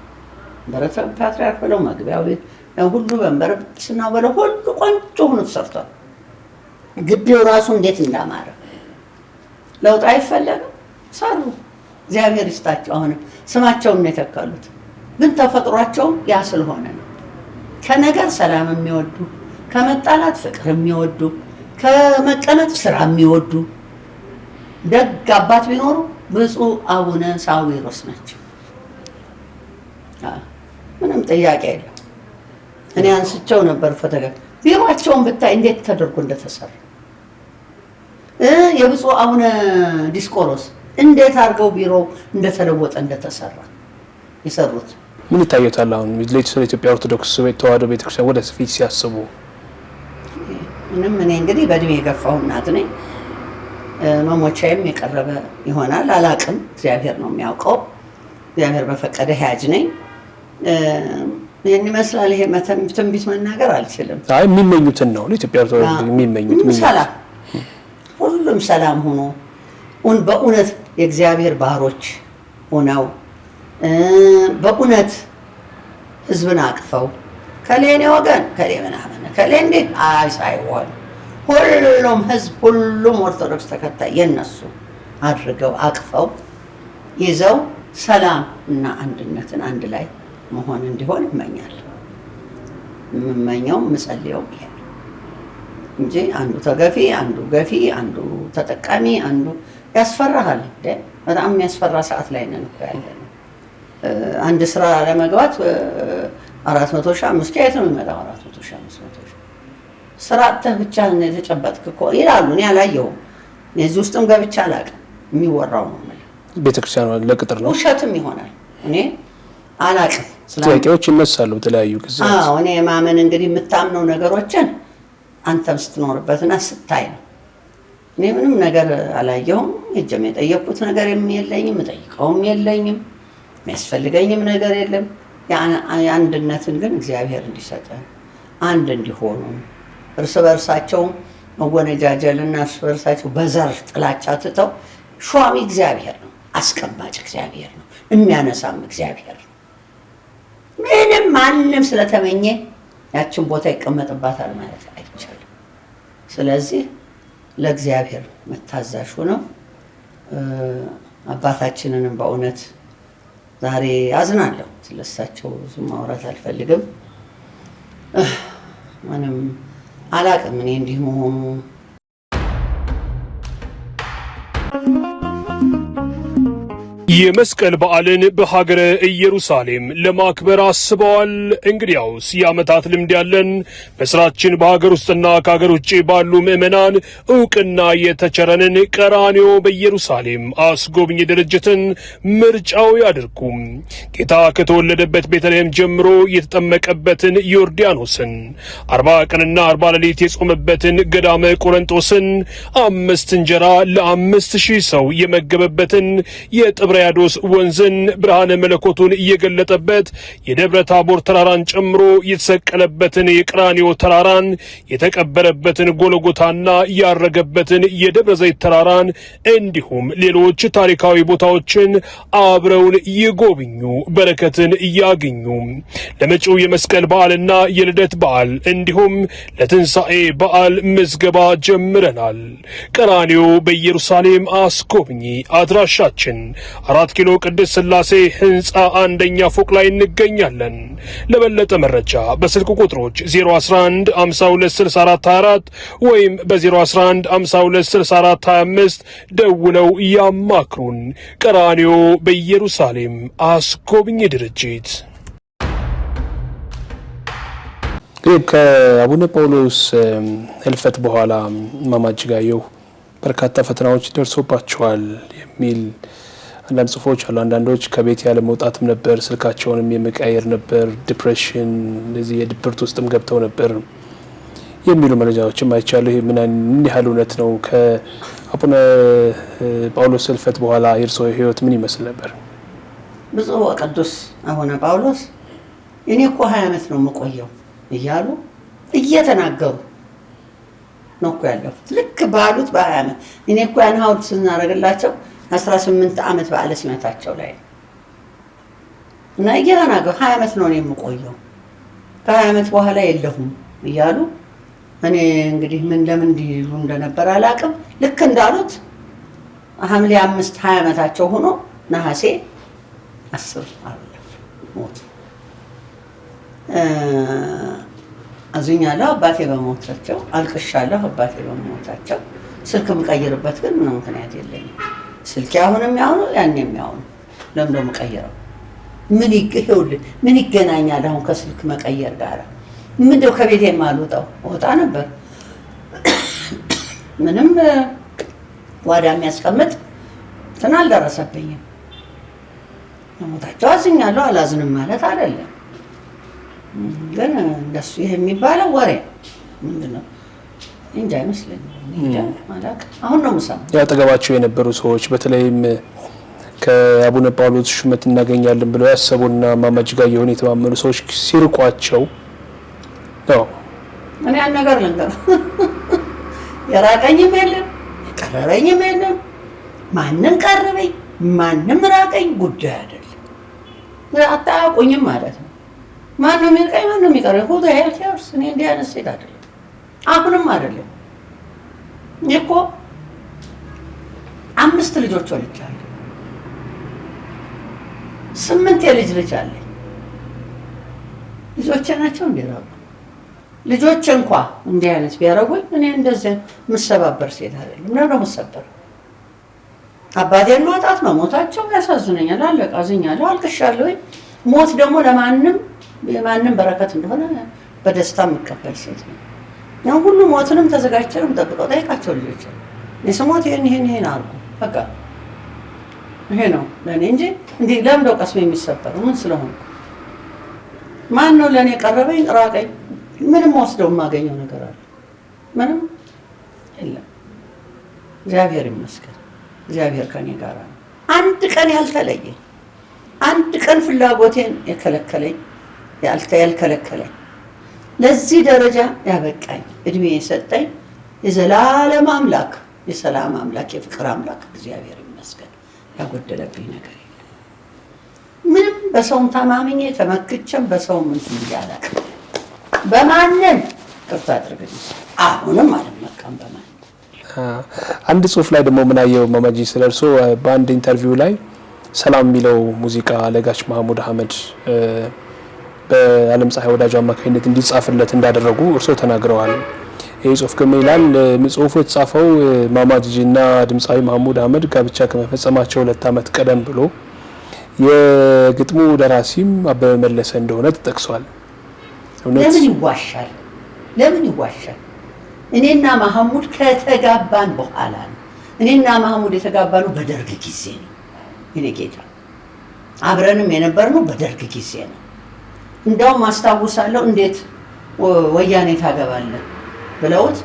መንበረ ፓትርያርክ ብለው መግቢያው ቤት ሁሉ መንበረ ጵጵስና ብለው ሁሉ ቆንጆ ሆኖ ተሰርቷል። ግቢው ራሱ እንዴት እንዳማረ ለውጥ አይፈለግም ሰሩ። እግዚአብሔር ይስጣቸው። አሁንም ስማቸውን ነው የተካሉት፣ ግን ተፈጥሯቸው ያ ስለሆነ ነው። ከነገር ሰላም የሚወዱ፣ ከመጣላት ፍቅር የሚወዱ፣ ከመቀመጥ ስራ የሚወዱ ደግ አባት ቢኖሩ ብፁዕ አቡነ ሳዊሮስ ናቸው። ምንም ጥያቄ የለም። እኔ አንስቸው ነበር ፎቶግራፍ። ቢሮአቸውን ብታይ እንዴት ተደርጎ እንደተሰራ የብፁዕ አቡነ ዲስቆሮስ እንዴት አድርገው ቢሮ እንደተለወጠ እንደተሰራ የሰሩት። ምን ይታየታል አሁን ስለ ኢትዮጵያ ኦርቶዶክስ ተዋሕዶ ቤተክርስቲያን ወደ ፊት ሲያስቡ? ምንም እኔ እንግዲህ በእድሜ የገፋሁ እናት ነኝ። መሞቻዬም የቀረበ ይሆናል አላቅም። እግዚአብሔር ነው የሚያውቀው። እግዚአብሔር በፈቀደ ያጅ ነኝ። ይህን ይመስላል። ይሄ ትንቢት መናገር አልችልም። አይ የሚመኙትን ነው ለኢትዮጵያ ኦርቶዶክስ የሚመኙት። ሰላም፣ ሁሉም ሰላም ሆኖ በእውነት የእግዚአብሔር ባሮች ሆነው በእውነት ህዝብን አቅፈው ከሌኔ ወገን ከሌ ምናምን ከሌ እንዴት ሳይሆን ሁሉም ህዝብ ሁሉም ኦርቶዶክስ ተከታይ የነሱ አድርገው አቅፈው ይዘው ሰላም እና አንድነትን አንድ ላይ መሆን እንዲሆን እመኛለሁ። የምመኘው የምጸልየው ይሄ እንጂ አንዱ ተገፊ አንዱ ገፊ አንዱ ተጠቃሚ አንዱ ያስፈራሃል። በጣም የሚያስፈራ ሰዓት ላይ ነን እኮ ያለነው። አንድ ስራ ለመግባት 400 ሺህ 5 ከየት ነው የሚመጣው? 400 ሺህ 500 ሺህ ስራ አጥተህ ብቻ የተጨበጥክ እኮ ይላሉ። እኔ አላየሁም። እዚህ ውስጥም ገብቼ አላውቅም። የሚወራው ነው ማለት ቤተክርስቲያን ለቅጥር ነው፣ ውሸትም ይሆናል። እኔ አላውቅም። ጥያቄዎች ይነሳሉ በተለያዩ ጊዜ። እኔ ማመን እንግዲህ የምታምነው ነገሮችን አንተም ስትኖርበትና ስታይ ነው። እኔ ምንም ነገር አላየሁም። ሄጄም የጠየቅኩት ነገር የለኝም፣ የምጠይቀውም የለኝም፣ የሚያስፈልገኝም ነገር የለም። የአንድነትን ግን እግዚአብሔር እንዲሰጠን አንድ እንዲሆኑ እርስ በርሳቸው መወነጃጀልና እርስ በርሳቸው በዘር ጥላቻ ትተው ሿሚ እግዚአብሔር ነው፣ አስቀባጭ እግዚአብሔር ነው፣ የሚያነሳም እግዚአብሔር ነው። ምንም ማንም ስለተመኘ ያችን ቦታ ይቀመጥባታል ማለት አይቻልም። ስለዚህ ለእግዚአብሔር መታዛዥ ሆነው አባታችንንም በእውነት ዛሬ አዝናለሁ። ስለሳቸው ብዙ ማውራት አልፈልግም። ምንም አላቅም እኔ እንዲህ መሆኑ። የመስቀል በዓልን በሀገረ ኢየሩሳሌም ለማክበር አስበዋል። እንግዲያውስ የዓመታት ልምድ ያለን በስራችን በሀገር ውስጥና ከሀገር ውጭ ባሉ ምዕመናን እውቅና የተቸረንን ቀራንዮ በኢየሩሳሌም አስጎብኝ ድርጅትን ምርጫው ያድርጉም። ጌታ ከተወለደበት ቤተልሔም ጀምሮ የተጠመቀበትን ዮርዳኖስን 40 ቀንና 40 ሌሊት የጾመበትን ገዳመ ቆሮንጦስን 5 እንጀራ ለ5000 ሰው የመገበበትን የጥብርያዶስ ወንዝን ብርሃነ መለኮቱን እየገለጠበት የደብረ ታቦር ተራራን ጨምሮ የተሰቀለበትን የቀራንዮ ተራራን የተቀበረበትን ጎልጎታና ያረገበትን የደብረ ዘይት ተራራን እንዲሁም ሌሎች ታሪካዊ ቦታዎችን አብረውን ይጎብኙ፣ በረከትን ያግኙ። ለመጪው የመስቀል በዓልና የልደት በዓል እንዲሁም ለትንሣኤ በዓል ምዝገባ ጀምረናል። ቀራንዮ በኢየሩሳሌም አስጎብኚ አድራሻችን 4 ኪሎ ቅድስት ሥላሴ ህንጻ አንደኛ ፎቅ ላይ እንገኛለን። ለበለጠ መረጃ በስልክ ቁጥሮች 011 526424 ወይም በ011 526425 ደውለው ያማክሩን። ቀራንዮ በኢየሩሳሌም አስጎብኚ ድርጅት። ከአቡነ ጳውሎስ ህልፈት በኋላ እማማ እጅጋየሁ በርካታ ፈተናዎች ደርሶባቸዋል የሚል አንዳንድ ጽሁፎች አሉ። አንዳንዶች ከቤት ያለ መውጣትም ነበር፣ ስልካቸውንም የመቀያየር ነበር፣ ዲፕሬሽን እንደዚህ የድብርት ውስጥም ገብተው ነበር የሚሉ መረጃዎችም አይቻለሁ። ይሄ ምን ያህል እውነት ነው? ከአቡነ ጳውሎስ ህልፈት በኋላ የእርስዎ ህይወት ምን ይመስል ነበር? ብፁዕ ወቅዱስ አቡነ ጳውሎስ እኔ እኮ 20 ዓመት ነው የምቆየው እያሉ እየተናገሩ ነው እኮ ያለፉት። ልክ ባሉት በ20 ዓመት እኔ እኮ ያን ሐውልት ስናደርግላቸው 18 ዓመት በዓለ ሲመታቸው ላይ እና እየተናገሩ 20 ዓመት ነው እኔ የምቆየው ከ20 ዓመት በኋላ የለሁም እያሉ እኔ እንግዲህ ምን ለምን እንዲሉ እንደነበር አላውቅም። ልክ እንዳሉት ሐምሌ 5 20 ዓመታቸው ሆኖ ነሐሴ 10 አለፈ ሞቱ። አዝኛለሁ አባቴ በሞታቸው፣ አልቅሻለሁ አባቴ በሞታቸው። ስልክ የምቀይርበት ግን ምንም ምክንያት የለኝም። ስልክ አሁንም ያው ነው ያኔም ያው ነው። ለምን ነው የምቀይረው? ምን ይገናኛል አሁን ከስልክ መቀየር ጋር? ምንድነው ከቤቴ የማልወጣው? ወጣ ነበር። ምንም ዋዳ የሚያስቀምጥ እንትን አልደረሰብኝም። ለሞታቸው አዝኛለሁ፣ አላዝንም ማለት አይደለም። ግን እንደሱ ይሄ የሚባለው ወሬ ምንድነው እንጃ አይመስለኝም። እንጃ ማለት አሁን ነው የምሰማው። ያጠገባቸው የነበሩ ሰዎች በተለይም ከአቡነ ጳውሎስ ሹመት እናገኛለን ብለው ያሰቡና ማማጅ ጋር የሆነ የተማመኑ ሰዎች ሲርቋቸው ነው። እኔ ያን ነገር ልንገር የራቀኝም የለም የቀረበኝም የለም። ማንም ቀረበኝ ማንም ራቀኝ ጉዳይ አይደለም። አታውቁኝም ማለት ነው። ማንም ይርቀኝ ማንም ይቀረኝ ሁሉ ሄልቲያርስ እኔ እንዲህ አይነት ሴት አይደለም። አሁንም አይደለም። እኔ እኮ 5 ልጆች ወልጃለሁ። 8 የልጅ ልጅ አለኝ። ልጆቼ ናቸው እንዲራቡ ልጆች እንኳን እንዲህ አይነት ቢያረጉኝ እኔ እንደዚህ የምሰባበር ሴት አይደለም። ነው የምሰበር አባቴን ማጣት መሞታቸው ያሳዝነኛል። አለቃ አዝኛለሁ፣ አልቅሻለሁ። ሞት ደግሞ ለማንም የማንም በረከት እንደሆነ በደስታ የምቀበል ሴት ነው። ያው ሁሉ ሞትንም ተዘጋጅተው ጠብቀው ጠይቃቸው ልጆች የስሞት ይሄን አልኩ በቃ ይሄ ነው ለኔ እንጂ እንዴ ለምደው ቀስሜ የሚሰበረው ምን ስለሆነ ማን ነው ለኔ ቀረበኝ ራቀኝ? ምንም ወስደው የማገኘው ነገር አለ? ምንም የለም። እግዚአብሔር ይመስገን። እግዚአብሔር ከኔ ጋር ነው። አንድ ቀን ያልተለየ አንድ ቀን ፍላጎቴን የከለከለኝ ያልከለከለኝ ለዚህ ደረጃ ያበቃኝ እድሜ የሰጠኝ የዘላለም አምላክ የሰላም አምላክ የፍቅር አምላክ እግዚአብሔር ይመስገን። ያጎደለብኝ ነገር የለም። ምንም በሰውም ተማምኜ ተመክቼም በሰውም እንትን እያላቅ በማንም ቅርታ አድርግልኝ አሁንም አልመካም በማንም። አንድ ጽሁፍ ላይ ደግሞ ምን አየው ማማጂ ስለርሶ በአንድ ኢንተርቪው ላይ ሰላም የሚለው ሙዚቃ ለጋሽ መሐሙድ አህመድ በአለም ፀሐይ ወዳጁ አማካኝነት እንዲጻፍለት እንዳደረጉ እርሶ ተናግረዋል። ይህ ጽሁፍ ግን ይላል ጽሁፉ የተጻፈው ማማጂና ድምፃዊ መሐሙድ አህመድ ጋብቻ ከመፈጸማቸው 2 ዓመት ቀደም ብሎ የግጥሙ ደራሲም አበበ መለሰ እንደሆነ ተጠቅሷል። ለምን ይዋሻል? ለምን ይዋሻል? እኔና መሐሙድ ከተጋባን በኋላ ነው። እኔና መሐሙድ የተጋባነው በደርግ ጊዜ ነው። እኔ ጌታ አብረንም የነበርነው በደርግ ጊዜ ነው። እንደውም አስታውሳለሁ እንዴት ወያኔ ታገባለህ ብለውት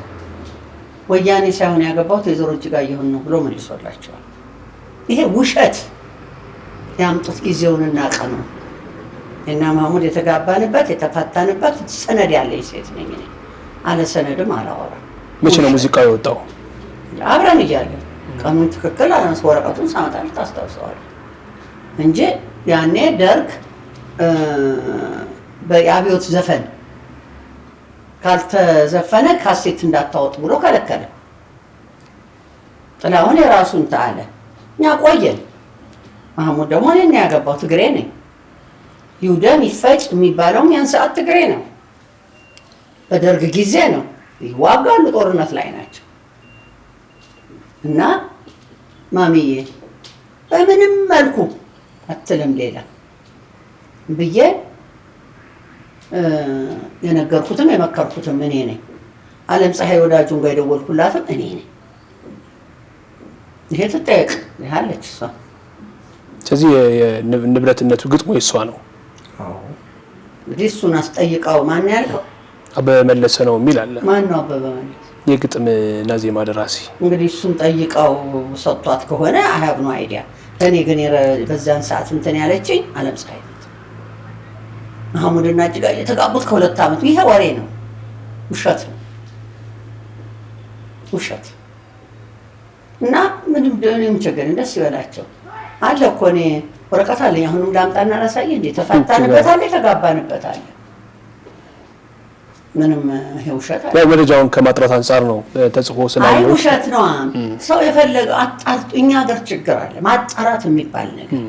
ወያኔ ሳይሆን ያገባሁት የዘሮ እጅጋየሁ ነው ብሎ መልሶላቸዋል። ይሄ ውሸት ያምጡት ጊዜውንና ቀኑን። እና መሐሙድ የተጋባንበት የተፋታንበት ሰነድ ያለኝ ሴት ነኝ እኔ። አለ ሰነድም አላወራም። መቼ ነው ሙዚቃው የወጣው? አብረን እያለን ቀኑን ትክክል አነስ ወረቀቱን ሳመጣልህ ታስታውሰዋለህ እንጂ ያኔ ደርግ በአብዮት ዘፈን ካልተዘፈነ ካሴት እንዳታወጡ ብሎ ከለከለ። ጥላሁን የራሱን ታለ እኛ ቆየን። መሐሙድ ደግሞ እኔን ያገባው ትግሬ ነኝ። ይውደም ይፈጭ የሚባለው ያን ሰዓት ትግሬ ነው። በደርግ ጊዜ ነው ይዋጋሉ፣ ጦርነት ላይ ናቸው። እና ማሚዬ በምንም መልኩ አትልም ሌላ ብዬ የነገርኩትም የመከርኩትም እኔ ነኝ። አለም ፀሐይ ወዳጁን ጋር የደወልኩላትም እኔ ነኝ። ይሄ ትጠየቅ ያለች እሷ። ስለዚህ የንብረትነቱ ግጥሙ የሷ ነው። እንግዲህ እሱን አስጠይቀው ማን ያልከው? አበበ መለሰ ነው የሚል አለ። ማን ነው አበበ መለሰ? የግጥም እና ዜማ ደራሲ እንግዲህ እሱን ጠይቀው ሰጥቷት ከሆነ I have no idea። እኔ ግን በዛን ሰዓት እንትን ያለችኝ ዓለም ፀሐይ ናት። መሐሙድና እጅጋየሁ የተጋቡት ከ2 ዓመት ይሄ ወሬ ነው፣ ውሸት ነው፣ ውሸት እና ምንም ደንም ቸገር እንደስ ይበላቸው አለ እኮ እኔ ወረቀት አለኝ። አሁንም ላምጣና ላሳየህ እንዴ ተፋታንበታል፣ ተጋባንበታል። ምንም ይሄ ውሸት አይደለም። መረጃውን ከማጥራት አንፃር ነው ተጽፎ ስላየው። አይ ውሸት ነው። ሰው የፈለገው አጣርቶ እኛ ሀገር ችግር አለ። ማጣራት የሚባል ነገር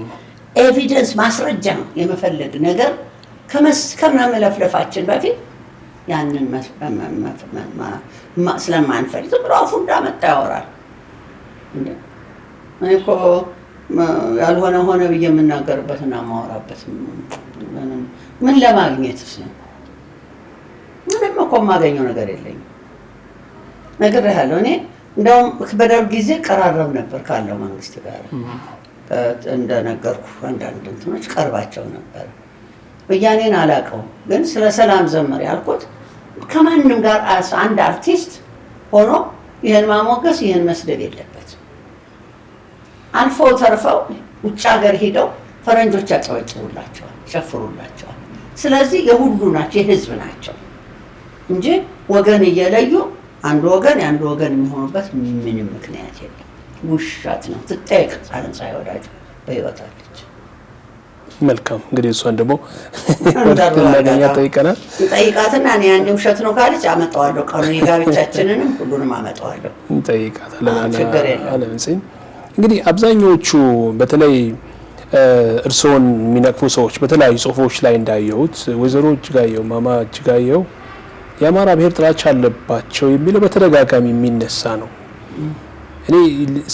ኤቪደንስ ማስረጃ የመፈለግ ነገር ከመለፍለፋችን በፊት ያንን ስለማንፈልግ ዝም ብሎ አፉ እንዳመጣ ያወራል። እኔ እኮ ያልሆነ ሆነ ብዬ የምናገርበትና የማወራበት ምን ለማግኘትስ ነው? ምንም እኮ የማገኘው ነገር የለኝም። ነግሬሃለሁ። እኔ እንደውም በደርግ ጊዜ ቀራረብ ነበር ካለው መንግስት ጋር እንደነገርኩ አንዳንድ እንትኖች ቀርባቸው ነበር። ወያኔን አላውቀውም፣ ግን ስለ ሰላም ዘመር ያልኩት ከማንም ጋር አንድ አርቲስት ሆኖ ይህን ማሞገስ ይህን መስደብ የለበትም። አልፈው ተርፈው ውጭ ሀገር ሄደው ፈረንጆች ያጨበጭቡላቸዋል፣ ሸፍሩላቸዋል። ስለዚህ የሁሉ ናቸው፣ የህዝብ ናቸው እንጂ ወገን እየለዩ አንዱ ወገን የአንዱ ወገን የሚሆኑበት ምንም ምክንያት የለም። ውሸት ነው። ትጠይቅ ዓለም ፀሐይ ወዳጁ በህይወት አለች። መልካም እንግዲህ እሷን ደግሞ እናገኛ ጠይቀናል። ጠይቃትና እኔ አንድ ውሸት ነው ካለች አመጣዋለሁ። ቀኑ የጋብቻችንንም ሁሉንም አመጣዋለሁ። እንጠይቃታለን። አለምጽን እንግዲህ አብዛኞቹ በተለይ እርስዎን የሚነቅፉ ሰዎች በተለያዩ ጽሁፎች ላይ እንዳየሁት ወይዘሮ እጅጋየሁ ማማ እጅጋየሁ የአማራ ብሔር ጥላቻ አለባቸው የሚለው በተደጋጋሚ የሚነሳ ነው። እኔ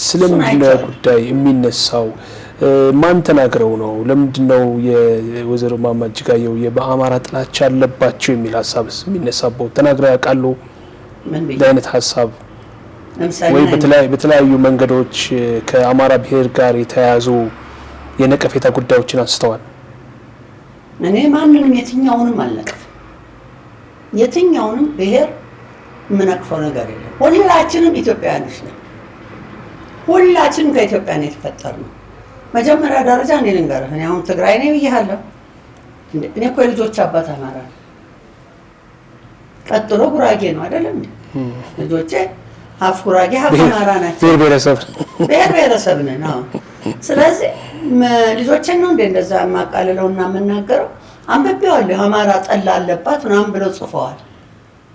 ስለምንድነው ጉዳይ የሚነሳው? ማን ተናግረው ነው? ለምንድነው የወይዘሮ ማማ እጅጋየሁ በአማራ ጥላቻ አለባቸው የሚል ሀሳብስ የሚነሳው? ተናግረው ያውቃሉ? ምን አይነት ሀሳብ ወይ በተለያዩ መንገዶች ከአማራ ብሔር ጋር የተያያዙ የነቀፌታ ጉዳዮችን አንስተዋል? እኔ ማንንም የትኛውንም አልነቅፍም። የትኛውንም ብሔር የምነቅፈው ነገር የለም። ሁላችንም ኢትዮጵያውያኖች ነን። ሁላችንም ከኢትዮጵያ ነው የተፈጠርነው። መጀመሪያ ደረጃ እኔ ልንገርህ፣ እኔ አሁን ትግራይ ነኝ ብዬሃለሁ። እኔ እኮ የልጆች አባት አማራ ነው። ቀጥሎ ጉራጌ ነው አይደለም እንዴ? ልጆቼ ሀፍ ጉራጌ ሀፍ አማራ ናቸው። ብሔር ብሔረሰብ ነን። አዎ። ስለዚህ ልጆቼን ነው እንደዛ የማቃልለውና የምናገረው። አንብቤዋለሁ። አማራ ጠላ አለባት ምናምን ብለው ጽፈዋል።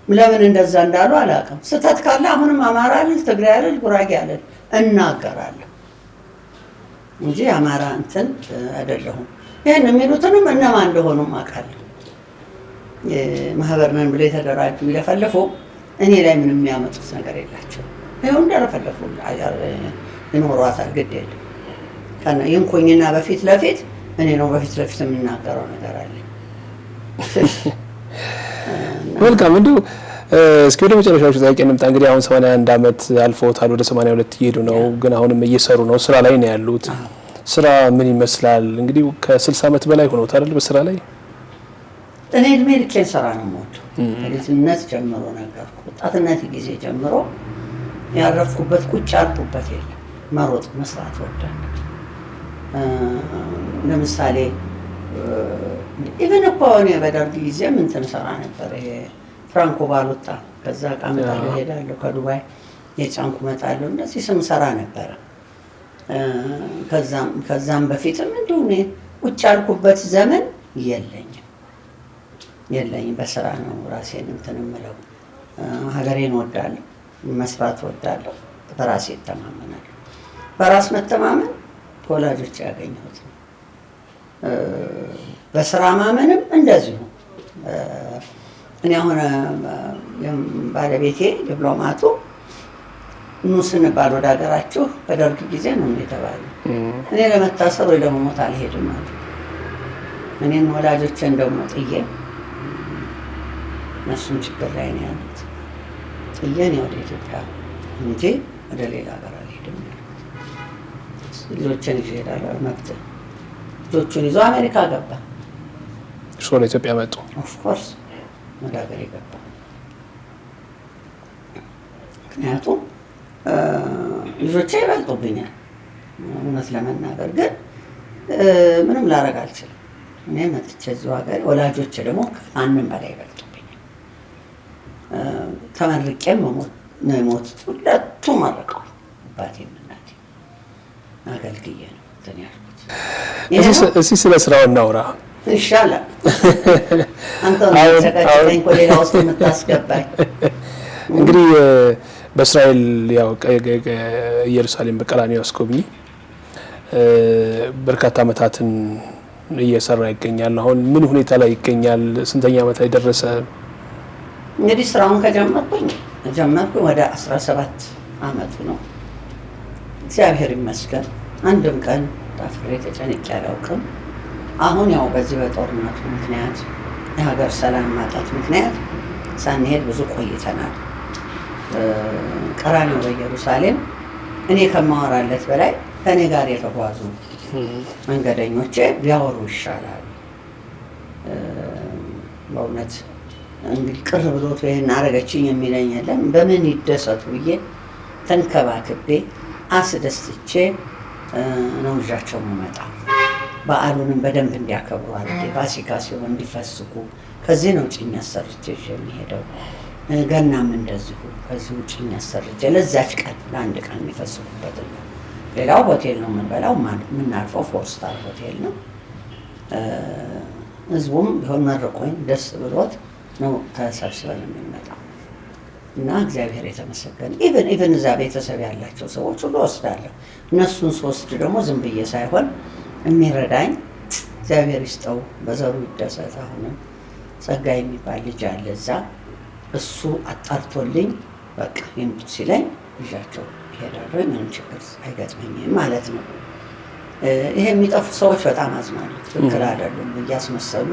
ለምን እንደዛ እንዳሉ አላውቅም። ስህተት ካለ አሁንም አማራ ልጅ፣ ትግራይ ልጅ፣ ጉራጌ ልጅ እናገራለሁ እንጂ አማራ እንትን አይደለሁም። ይሄን የሚሉትንም እነማን እንደሆኑም አውቃለሁ። ማህበር ነን ብለው የተደራጁ ይለፈልፉ እኔ ላይ ምንም የሚያመጡት ነገር የላቸውም። ይኸው እንደለፈለፉ ይኖሯታል። ግድ የለም ከነ ይንኩኝና በፊት ለፊት እኔ ነው በፊት ለፊት የምናገረው ነገር አለ። መልካም እንደው እስኪ ወደ መጨረሻዎቹ ጥያቄ እንምጣ። እንግዲህ አሁን 81 ዓመት አልፎታል፣ ወደ 82 እየሄዱ ነው። ግን አሁንም እየሰሩ ነው፣ ስራ ላይ ነው ያሉት። ስራ ምን ይመስላል? እንግዲህ ከ60 ዓመት በላይ ሆኖታል አይደል በስራ ላይ? እኔ እድሜ ልኬን ስራ ነው የምወደው። ከልጅነት ጀምሮ ነገር ወጣትነት ጊዜ ጀምሮ ያረፍኩበት ቁጭ ያልኩበት የለም። መሮጥ መስራት እወዳለሁ። ለምሳሌ ኢቨን እኮ እኔ በደርግ ጊዜ ምን ትንሰራ ነበር? ይሄ ፍራንኮ ባሉታ ከዛ ዕቃ እመጣለሁ እሄዳለሁ፣ ከዱባይ የጫንኩ እመጣለሁ። እንደዚህ ስንሰራ ነበረ። ከዛም በፊትም እንዲሁ እኔ ቁጭ ያልኩበት ዘመን የለኝም። በስራ ነው ራሴን እንትን የምለው። ሀገሬን እወዳለሁ፣ መስራት እወዳለሁ፣ በራሴ እተማመናለሁ። በራስ መተማመን ከወላጆች ያገኘሁት ነው። በስራ ማመንም እንደዚሁ። እኔ አሁን ባለቤቴ ዲፕሎማቱ ኑ ስንባል ወደ ሀገራችሁ በደርግ ጊዜ ነው የተባለው። እኔ ለመታሰር ወይ ለመሞት አልሄድም አሉ። እኔን ወላጆቼን ደግሞ ጥዬ እነሱም ችግር ላይ ነው ያሉት ጥዬ እኔ ወደ ኢትዮጵያ እንጂ ወደ ሌላ ሀገር አልሄድም ያሉት። ልጆችን ይዤ እሄዳለሁ። መብት ልጆቹን ይዞ አሜሪካ ገባ። እሱ ወደ ኢትዮጵያ መጡ። ኦፍኮርስ ወደ ሀገር ገባ። ምክንያቱም ልጆቼ ይበልጡብኛል። እውነት ለመናገር ግን ምንም ላደርግ አልችልም። እኔ መጥቼ እዚሁ ሀገር ወላጆቼ ደግሞ ከማንም በላይ ይበልጡብኛል። ተመርቄም ነው የሞቱት። ሁለቱም መርቀዋል። አባቴም እናቴም አገልግዬ ነው እንትን ያልኩት። እስኪ ስለ ስራው እናውራ ይሻላል። አንተ ነው ተቀጥተኝ ሌላ ውስጥ የምታስገባኝ። እንግዲህ በእስራኤል ያው ኢየሩሳሌም በቀራንዮ አስጎብኚ በርካታ ዓመታትን እየሰራ ይገኛል። አሁን ምን ሁኔታ ላይ ይገኛል? ስንተኛ ዓመት ላይ ደረሰ? እንግዲህ ስራውን ከጀመርኩኝ ወደ 17 ዓመቱ ነው። እግዚአብሔር ይመስገን አንድም ቀን ታፍሬ ተጨንቄ አላውቅም። አሁን ያው በዚህ በጦርነቱ ምክንያት የሀገር ሰላም ማጣት ምክንያት ሳንሄድ ብዙ ቆይተናል። ቀራንዮ በኢየሩሳሌም እኔ ከማወራለት በላይ ከኔ ጋር የተጓዙ መንገደኞቼ ቢያወሩ ይሻላል። በእውነት እንግዲህ ቅር ብሎት ይሄን አረገችኝ የሚለኝ የለም። በምን ይደሰቱ ብዬ ተንከባክቤ አስደስቼ ነው ይዣቸው የምመጣው። በዓሉንም በደንብ እንዲያከብሩ አድርጌ ፋሲካ ሲሆን እንዲፈስኩ ከዚህ ነው ጭኝ አሰርቼ የሚሄደው። ገናም እንደዚሁ ከዚህ ጭኝ አሰርቼ ለዛች ቀን ለአንድ ቀን የሚፈስኩበት ነው። ሌላው ሆቴል ነው የምንበላው፣ የምናርፈው 4 ስታር ሆቴል ነው። ህዝቡም ቢሆን መርቆኝ ደስ ብሎት ነው ተሰብስበን የምንመጣው እና እግዚአብሔር የተመሰገነ። ኢቨን እዛ ቤተሰብ ያላቸው ሰዎች ሁሉ ወስዳለሁ። እነሱን ስወስድ ደግሞ ዝም ብዬ ሳይሆን የሚረዳኝ እግዚአብሔር ይስጠው፣ በዘሩ ይደሰት። አሁንም ጸጋ የሚባል ልጅ አለ እዛ፣ እሱ አጣርቶልኝ በቃ ይምጡ ሲለኝ ይዣቸው ይሄዳሉ። ምንም ችግር አይገጥመኝም ማለት ነው። ይሄ የሚጠፉ ሰዎች በጣም አዝናለሁ። ትክክል አይደሉም እያስመሰሉ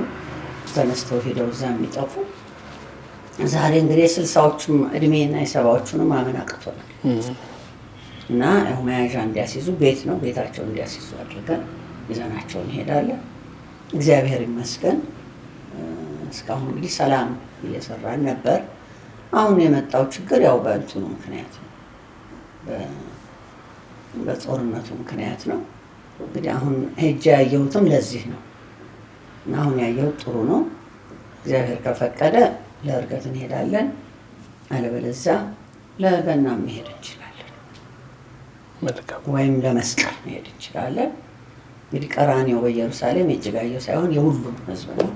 ተነስተው ሄደው እዛ የሚጠፉ። ዛሬ እንግዲህ 60ዎቹም እድሜና 70ዎቹንም ማመን አቅቶናል እና ያው መያዣ እንዲያስይዙ ቤት ነው ቤታቸው እንዲያስይዙ አድርገን ይዘናቸው እንሄዳለን። እግዚአብሔር ይመስገን እስካሁን እንግዲህ ሰላም እየሰራን ነበር። አሁን የመጣው ችግር ያው በእንትኑ ምክንያት ነው፣ በጦርነቱ ምክንያት ነው። እንግዲህ አሁን ሄጄ ያየሁትም ለዚህ ነው እና አሁን ያየሁት ጥሩ ነው። እግዚአብሔር ከፈቀደ ለእርገት እንሄዳለን፣ አለበለዚያ ለገና መሄድ እንችላለን፣ ወይም ለመስቀል መሄድ እንችላለን። እንግዲህ ቀራንዮ በኢየሩሳሌም የእጅጋየሁ ሳይሆን የሁሉም ሕዝብ ነው።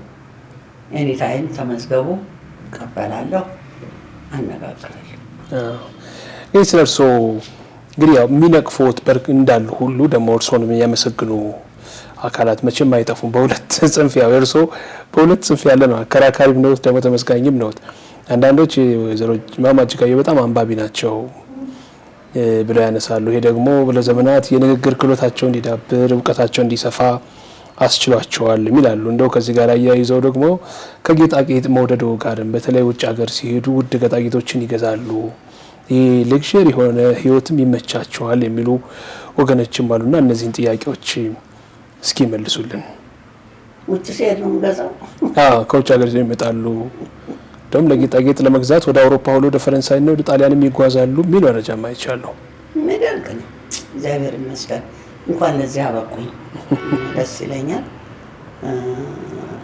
ኤኒታይም ተመዝገቡ፣ እቀበላለሁ፣ አነጋግራለሁ። ይህ ስለ እርስዎ እንግዲህ ያው የሚነቅፉት እንዳሉ ሁሉ ደግሞ እርስዎን የሚያመሰግኑ አካላት መቼም አይጠፉም። በሁለት ጽንፍ ያው እርስዎ በሁለት ጽንፍ ያለ ነው። አከራካሪም ነዎት፣ ደግሞ ተመስጋኝም ነዎት። አንዳንዶች ወይዘሮ እማማ እጅጋየሁ በጣም አንባቢ ናቸው ብለው ያነሳሉ። ይሄ ደግሞ ለዘመናት የንግግር ክህሎታቸው እንዲዳብር እውቀታቸው እንዲሰፋ አስችሏቸዋል ይላሉ። እንደው ከዚህ ጋር አያይዘው ደግሞ ከጌጣጌጥ መውደዶ ጋርም በተለይ ውጭ ሀገር ሲሄዱ ውድ ጌጣጌጦችን ይገዛሉ፣ ይህ ሌክቸር የሆነ ህይወትም ይመቻቸዋል የሚሉ ወገኖችም አሉና እነዚህን ጥያቄዎች እስኪ መልሱልን። ውጭ ሲሄድ ነው የምገዛው? ከውጭ ሀገር ይመጣሉ፣ እንደውም ለጌጣጌጥ ለመግዛት ወደ አውሮፓ ሁሉ ወደ ፈረንሳይና ወደ ጣሊያንም ይጓዛሉ የሚል መረጃም አይቻለሁ። የሚደንቅ ነው። እግዚአብሔር ይመስገን እንኳን ለዚህ አበቁኝ። ደስ ይለኛል።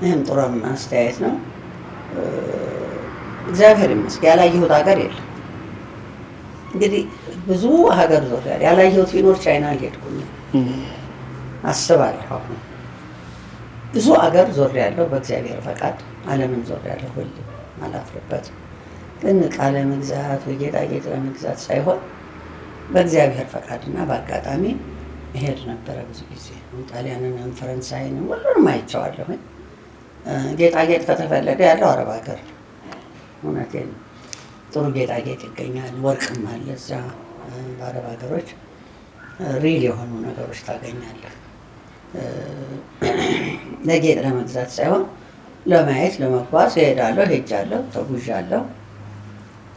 ይህም ጥሩ አስተያየት ነው። እግዚአብሔር ይመስገን ያላየሁት ሀገር የለም። እንግዲህ ብዙ ሀገር ዞሬያለሁ። ያላየሁት ቢኖር ቻይና አልሄድኩኝም አስባለሁ። አሁን ብዙ ሀገር ዞሬያለሁ በእግዚአብሔር ፈቃድ። ዓለምን ዞሬያለሁ፣ ሁሉ አላፍርበትም። ግን ዕቃ ለመግዛት ወይ ጌጣጌጥ ለመግዛት ሳይሆን በእግዚአብሔር ፈቃድና በአጋጣሚ እሄድ ነበረ ብዙ ጊዜ። ጣሊያንንም ፈረንሳይንም ሁሉንም አይቼዋለሁ። ጌጣጌጥ ከተፈለገ ያለው አረብ ሀገር ነው። እውነቴን ነው። ጥሩ ጌጣጌጥ ይገኛል። ወርቅም አለ እዛ በአረብ ሀገሮች ሪል የሆኑ ነገሮች ታገኛለህ። ለጌጥ ለመግዛት ሳይሆን ለማየት ለመጓዝ እሄዳለሁ፣ ሄጃለሁ፣ ተጉዣለሁ።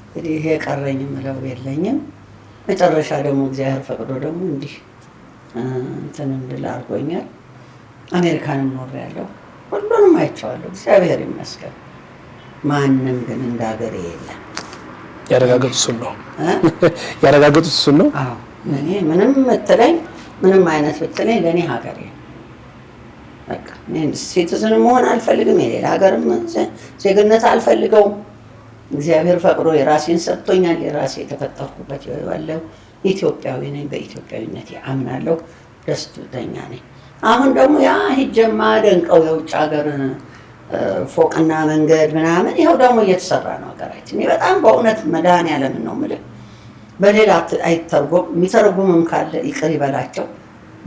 እንግዲህ ይሄ ቀረኝ የምለው የለኝም። መጨረሻ ደግሞ እግዚአብሔር ፈቅዶ ደግሞ እንዲህ እንትን እንድል አድርጎኛል። አሜሪካንም ኖሬያለሁ፣ ሁሉንም አይቼዋለሁ፣ እግዚአብሔር ይመስገን። ማንም ግን እንደ ሀገሬ የለም። ያረጋገጡት እሱን ነው ያረጋገጡት እሱን ነው። አዎ እኔ ምንም ምትለኝ ምንም አይነት ብትለኝ ለእኔ ሀገሬ በቃ እኔ ሲቲዝን መሆን አልፈልግም። የሌላ ሀገርም ዜግነት አልፈልገውም። እግዚአብሔር ፈቅዶ የራሴን ሰጥቶኛል። የራሴ የተፈጠርኩበት ያለው ኢትዮጵያዊ ነኝ። በኢትዮጵያዊነቴ አምናለሁ። ደስተኛ ነኝ። አሁን ደግሞ ያ ሂጀማ ደንቀው የውጭ ሀገር ፎቅና መንገድ ምናምን ይኸው ደግሞ እየተሰራ ነው ሀገራችን። እኔ በጣም በእውነት መድኃኒዓለምን ነው የምልህ። በሌላ አይተርጎም፣ የሚተረጉምም ካለ ይቅር ይበላቸው።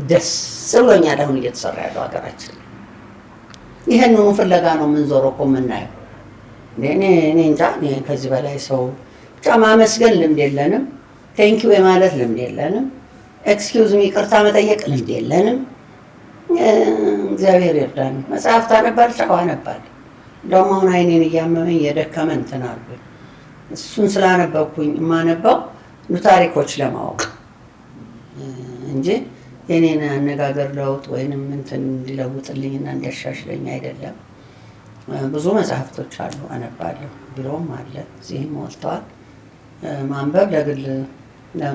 ደስ ብሎኛል አሁን እየተሰራ ያለው ሀገራችን። ይህንኑ ፍለጋ ነው የምንዞረው እኮ የምናየው። እኔ እንጃ ከዚህ በላይ ሰው ብቻ ማመስገን ልምድ የለንም። ቴንኪው የማለት ልምድ የለንም። ኤክስኪውዝ ሚ ይቅርታ መጠየቅ ልምድ የለንም። እግዚአብሔር ይርዳን። መጽሐፍ ታነባል ጨዋ ነባል። እንደውም አሁን አይኔን እያመመኝ የደከመ እንትን አልኩኝ። እሱን ስላነበብኩኝ የማነባው ታሪኮች ለማወቅ እንጂ የኔን አነጋገር ለውጥ ወይንም እንትን እንዲለውጥልኝና እንዲያሻሽለኝ አይደለም። ብዙ መጽሐፍቶች አሉ አነባለሁ። ቢሮም አለ እዚህም ሞልተዋል። ማንበብ ለግል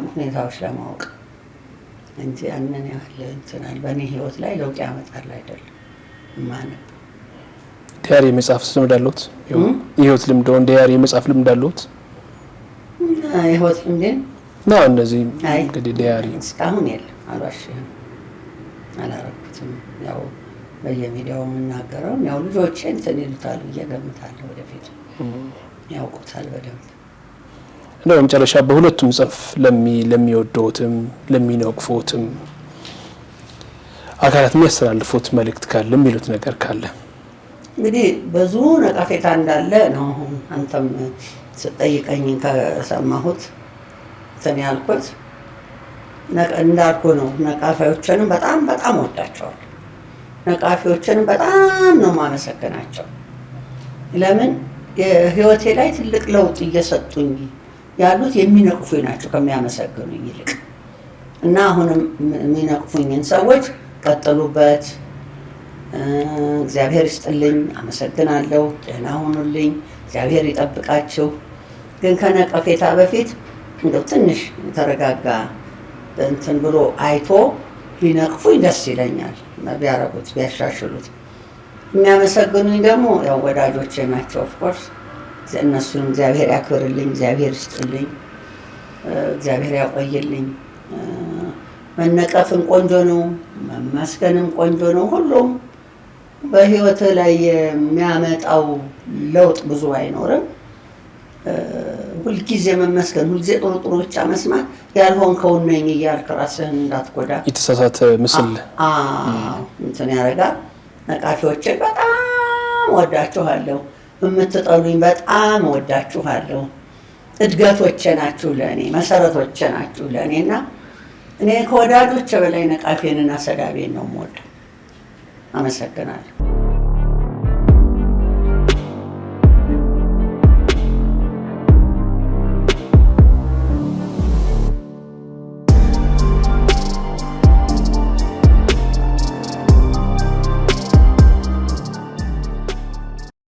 ሁኔታዎች ለማወቅ እንጂ ያንን ያህል እንትናል በእኔ ህይወት ላይ ለውጥ ያመጣል አይደለም። ማነው ዲያሪ መጽሐፍ ልምድ አለዎት? የህይወት ልምድ ወንድ ዲያሪ መጽሐፍ ልምድ አለዎት? የህይወት ልምድ ነው እንደዚህ እንግዲህ ዲያሪ እስካሁን የለም። አልዋሽም፣ አላረኩትም። ያው በየሚዲያው የምናገረው ያው ልጆቼ እንትን ይሉታል ብዬ እገምታለሁ። ወደፊት ያውቁታል በደንብ። እንደው መጨረሻ በሁለቱም ጽንፍ ለሚወደውትም ለሚነቅፉትም አካላት የሚያስተላልፉት መልእክት ካለ የሚሉት ነገር ካለ? እንግዲህ ብዙ ነቀፌታ እንዳለ ነው አንተም ስጠይቀኝ ከሰማሁት እንትን ያልኩት። እንዳልኩ ነው። ነቃፊዎችንም በጣም ወዳቸዋለሁ። ነቃፊዎችንም በጣም ነው ማመሰግናቸው። ለምን የህይወቴ ላይ ትልቅ ለውጥ እየሰጡኝ ያሉት የሚነቅፉኝ ናቸው ከሚያመሰግኑኝ ይልቅ። እና አሁንም የሚነቅፉኝን ሰዎች ቀጥሉበት፣ እግዚአብሔር ይስጥልኝ፣ አመሰግናለሁ፣ ደህና ሁኑልኝ፣ እግዚአብሔር ይጠብቃችሁ። ግን ከነቀፌታ በፊት እንደው ትንሽ የተረጋጋ እንትን ብሎ አይቶ ቢነቅፉኝ ደስ ይለኛል። ቢያረጉት ቢያሻሽሉት። የሚያመሰግኑኝ ደግሞ ያው ወዳጆቼ ናቸው። ኦፍኮርስ እነሱንም እግዚአብሔር ያክብርልኝ፣ እግዚአብሔር ይስጥልኝ፣ እግዚአብሔር ያቆይልኝ። መነቀፍም ቆንጆ ነው፣ መመስገንም ቆንጆ ነው። ሁሉም በህይወት ላይ የሚያመጣው ለውጥ ብዙ አይኖርም። ሁልጊዜ መመስገን፣ ሁልጊዜ ጥሩ ብቻ መስማት፣ ያልሆንከውን ነኝ እያልክ ራስህን እንዳትጎዳ የተሳሳተ ምስል እንትን ያደርጋል። ነቃፊዎችን በጣም ወዳችኋለሁ፣ የምትጠሉኝ በጣም ወዳችኋለሁ። እድገቶቼ ናችሁ ለእኔ፣ መሰረቶቼ ናችሁ ለእኔ እና እኔ ከወዳጆቼ በላይ ነቃፌንና ሰዳቤን ነው የምወደው። አመሰግናለሁ።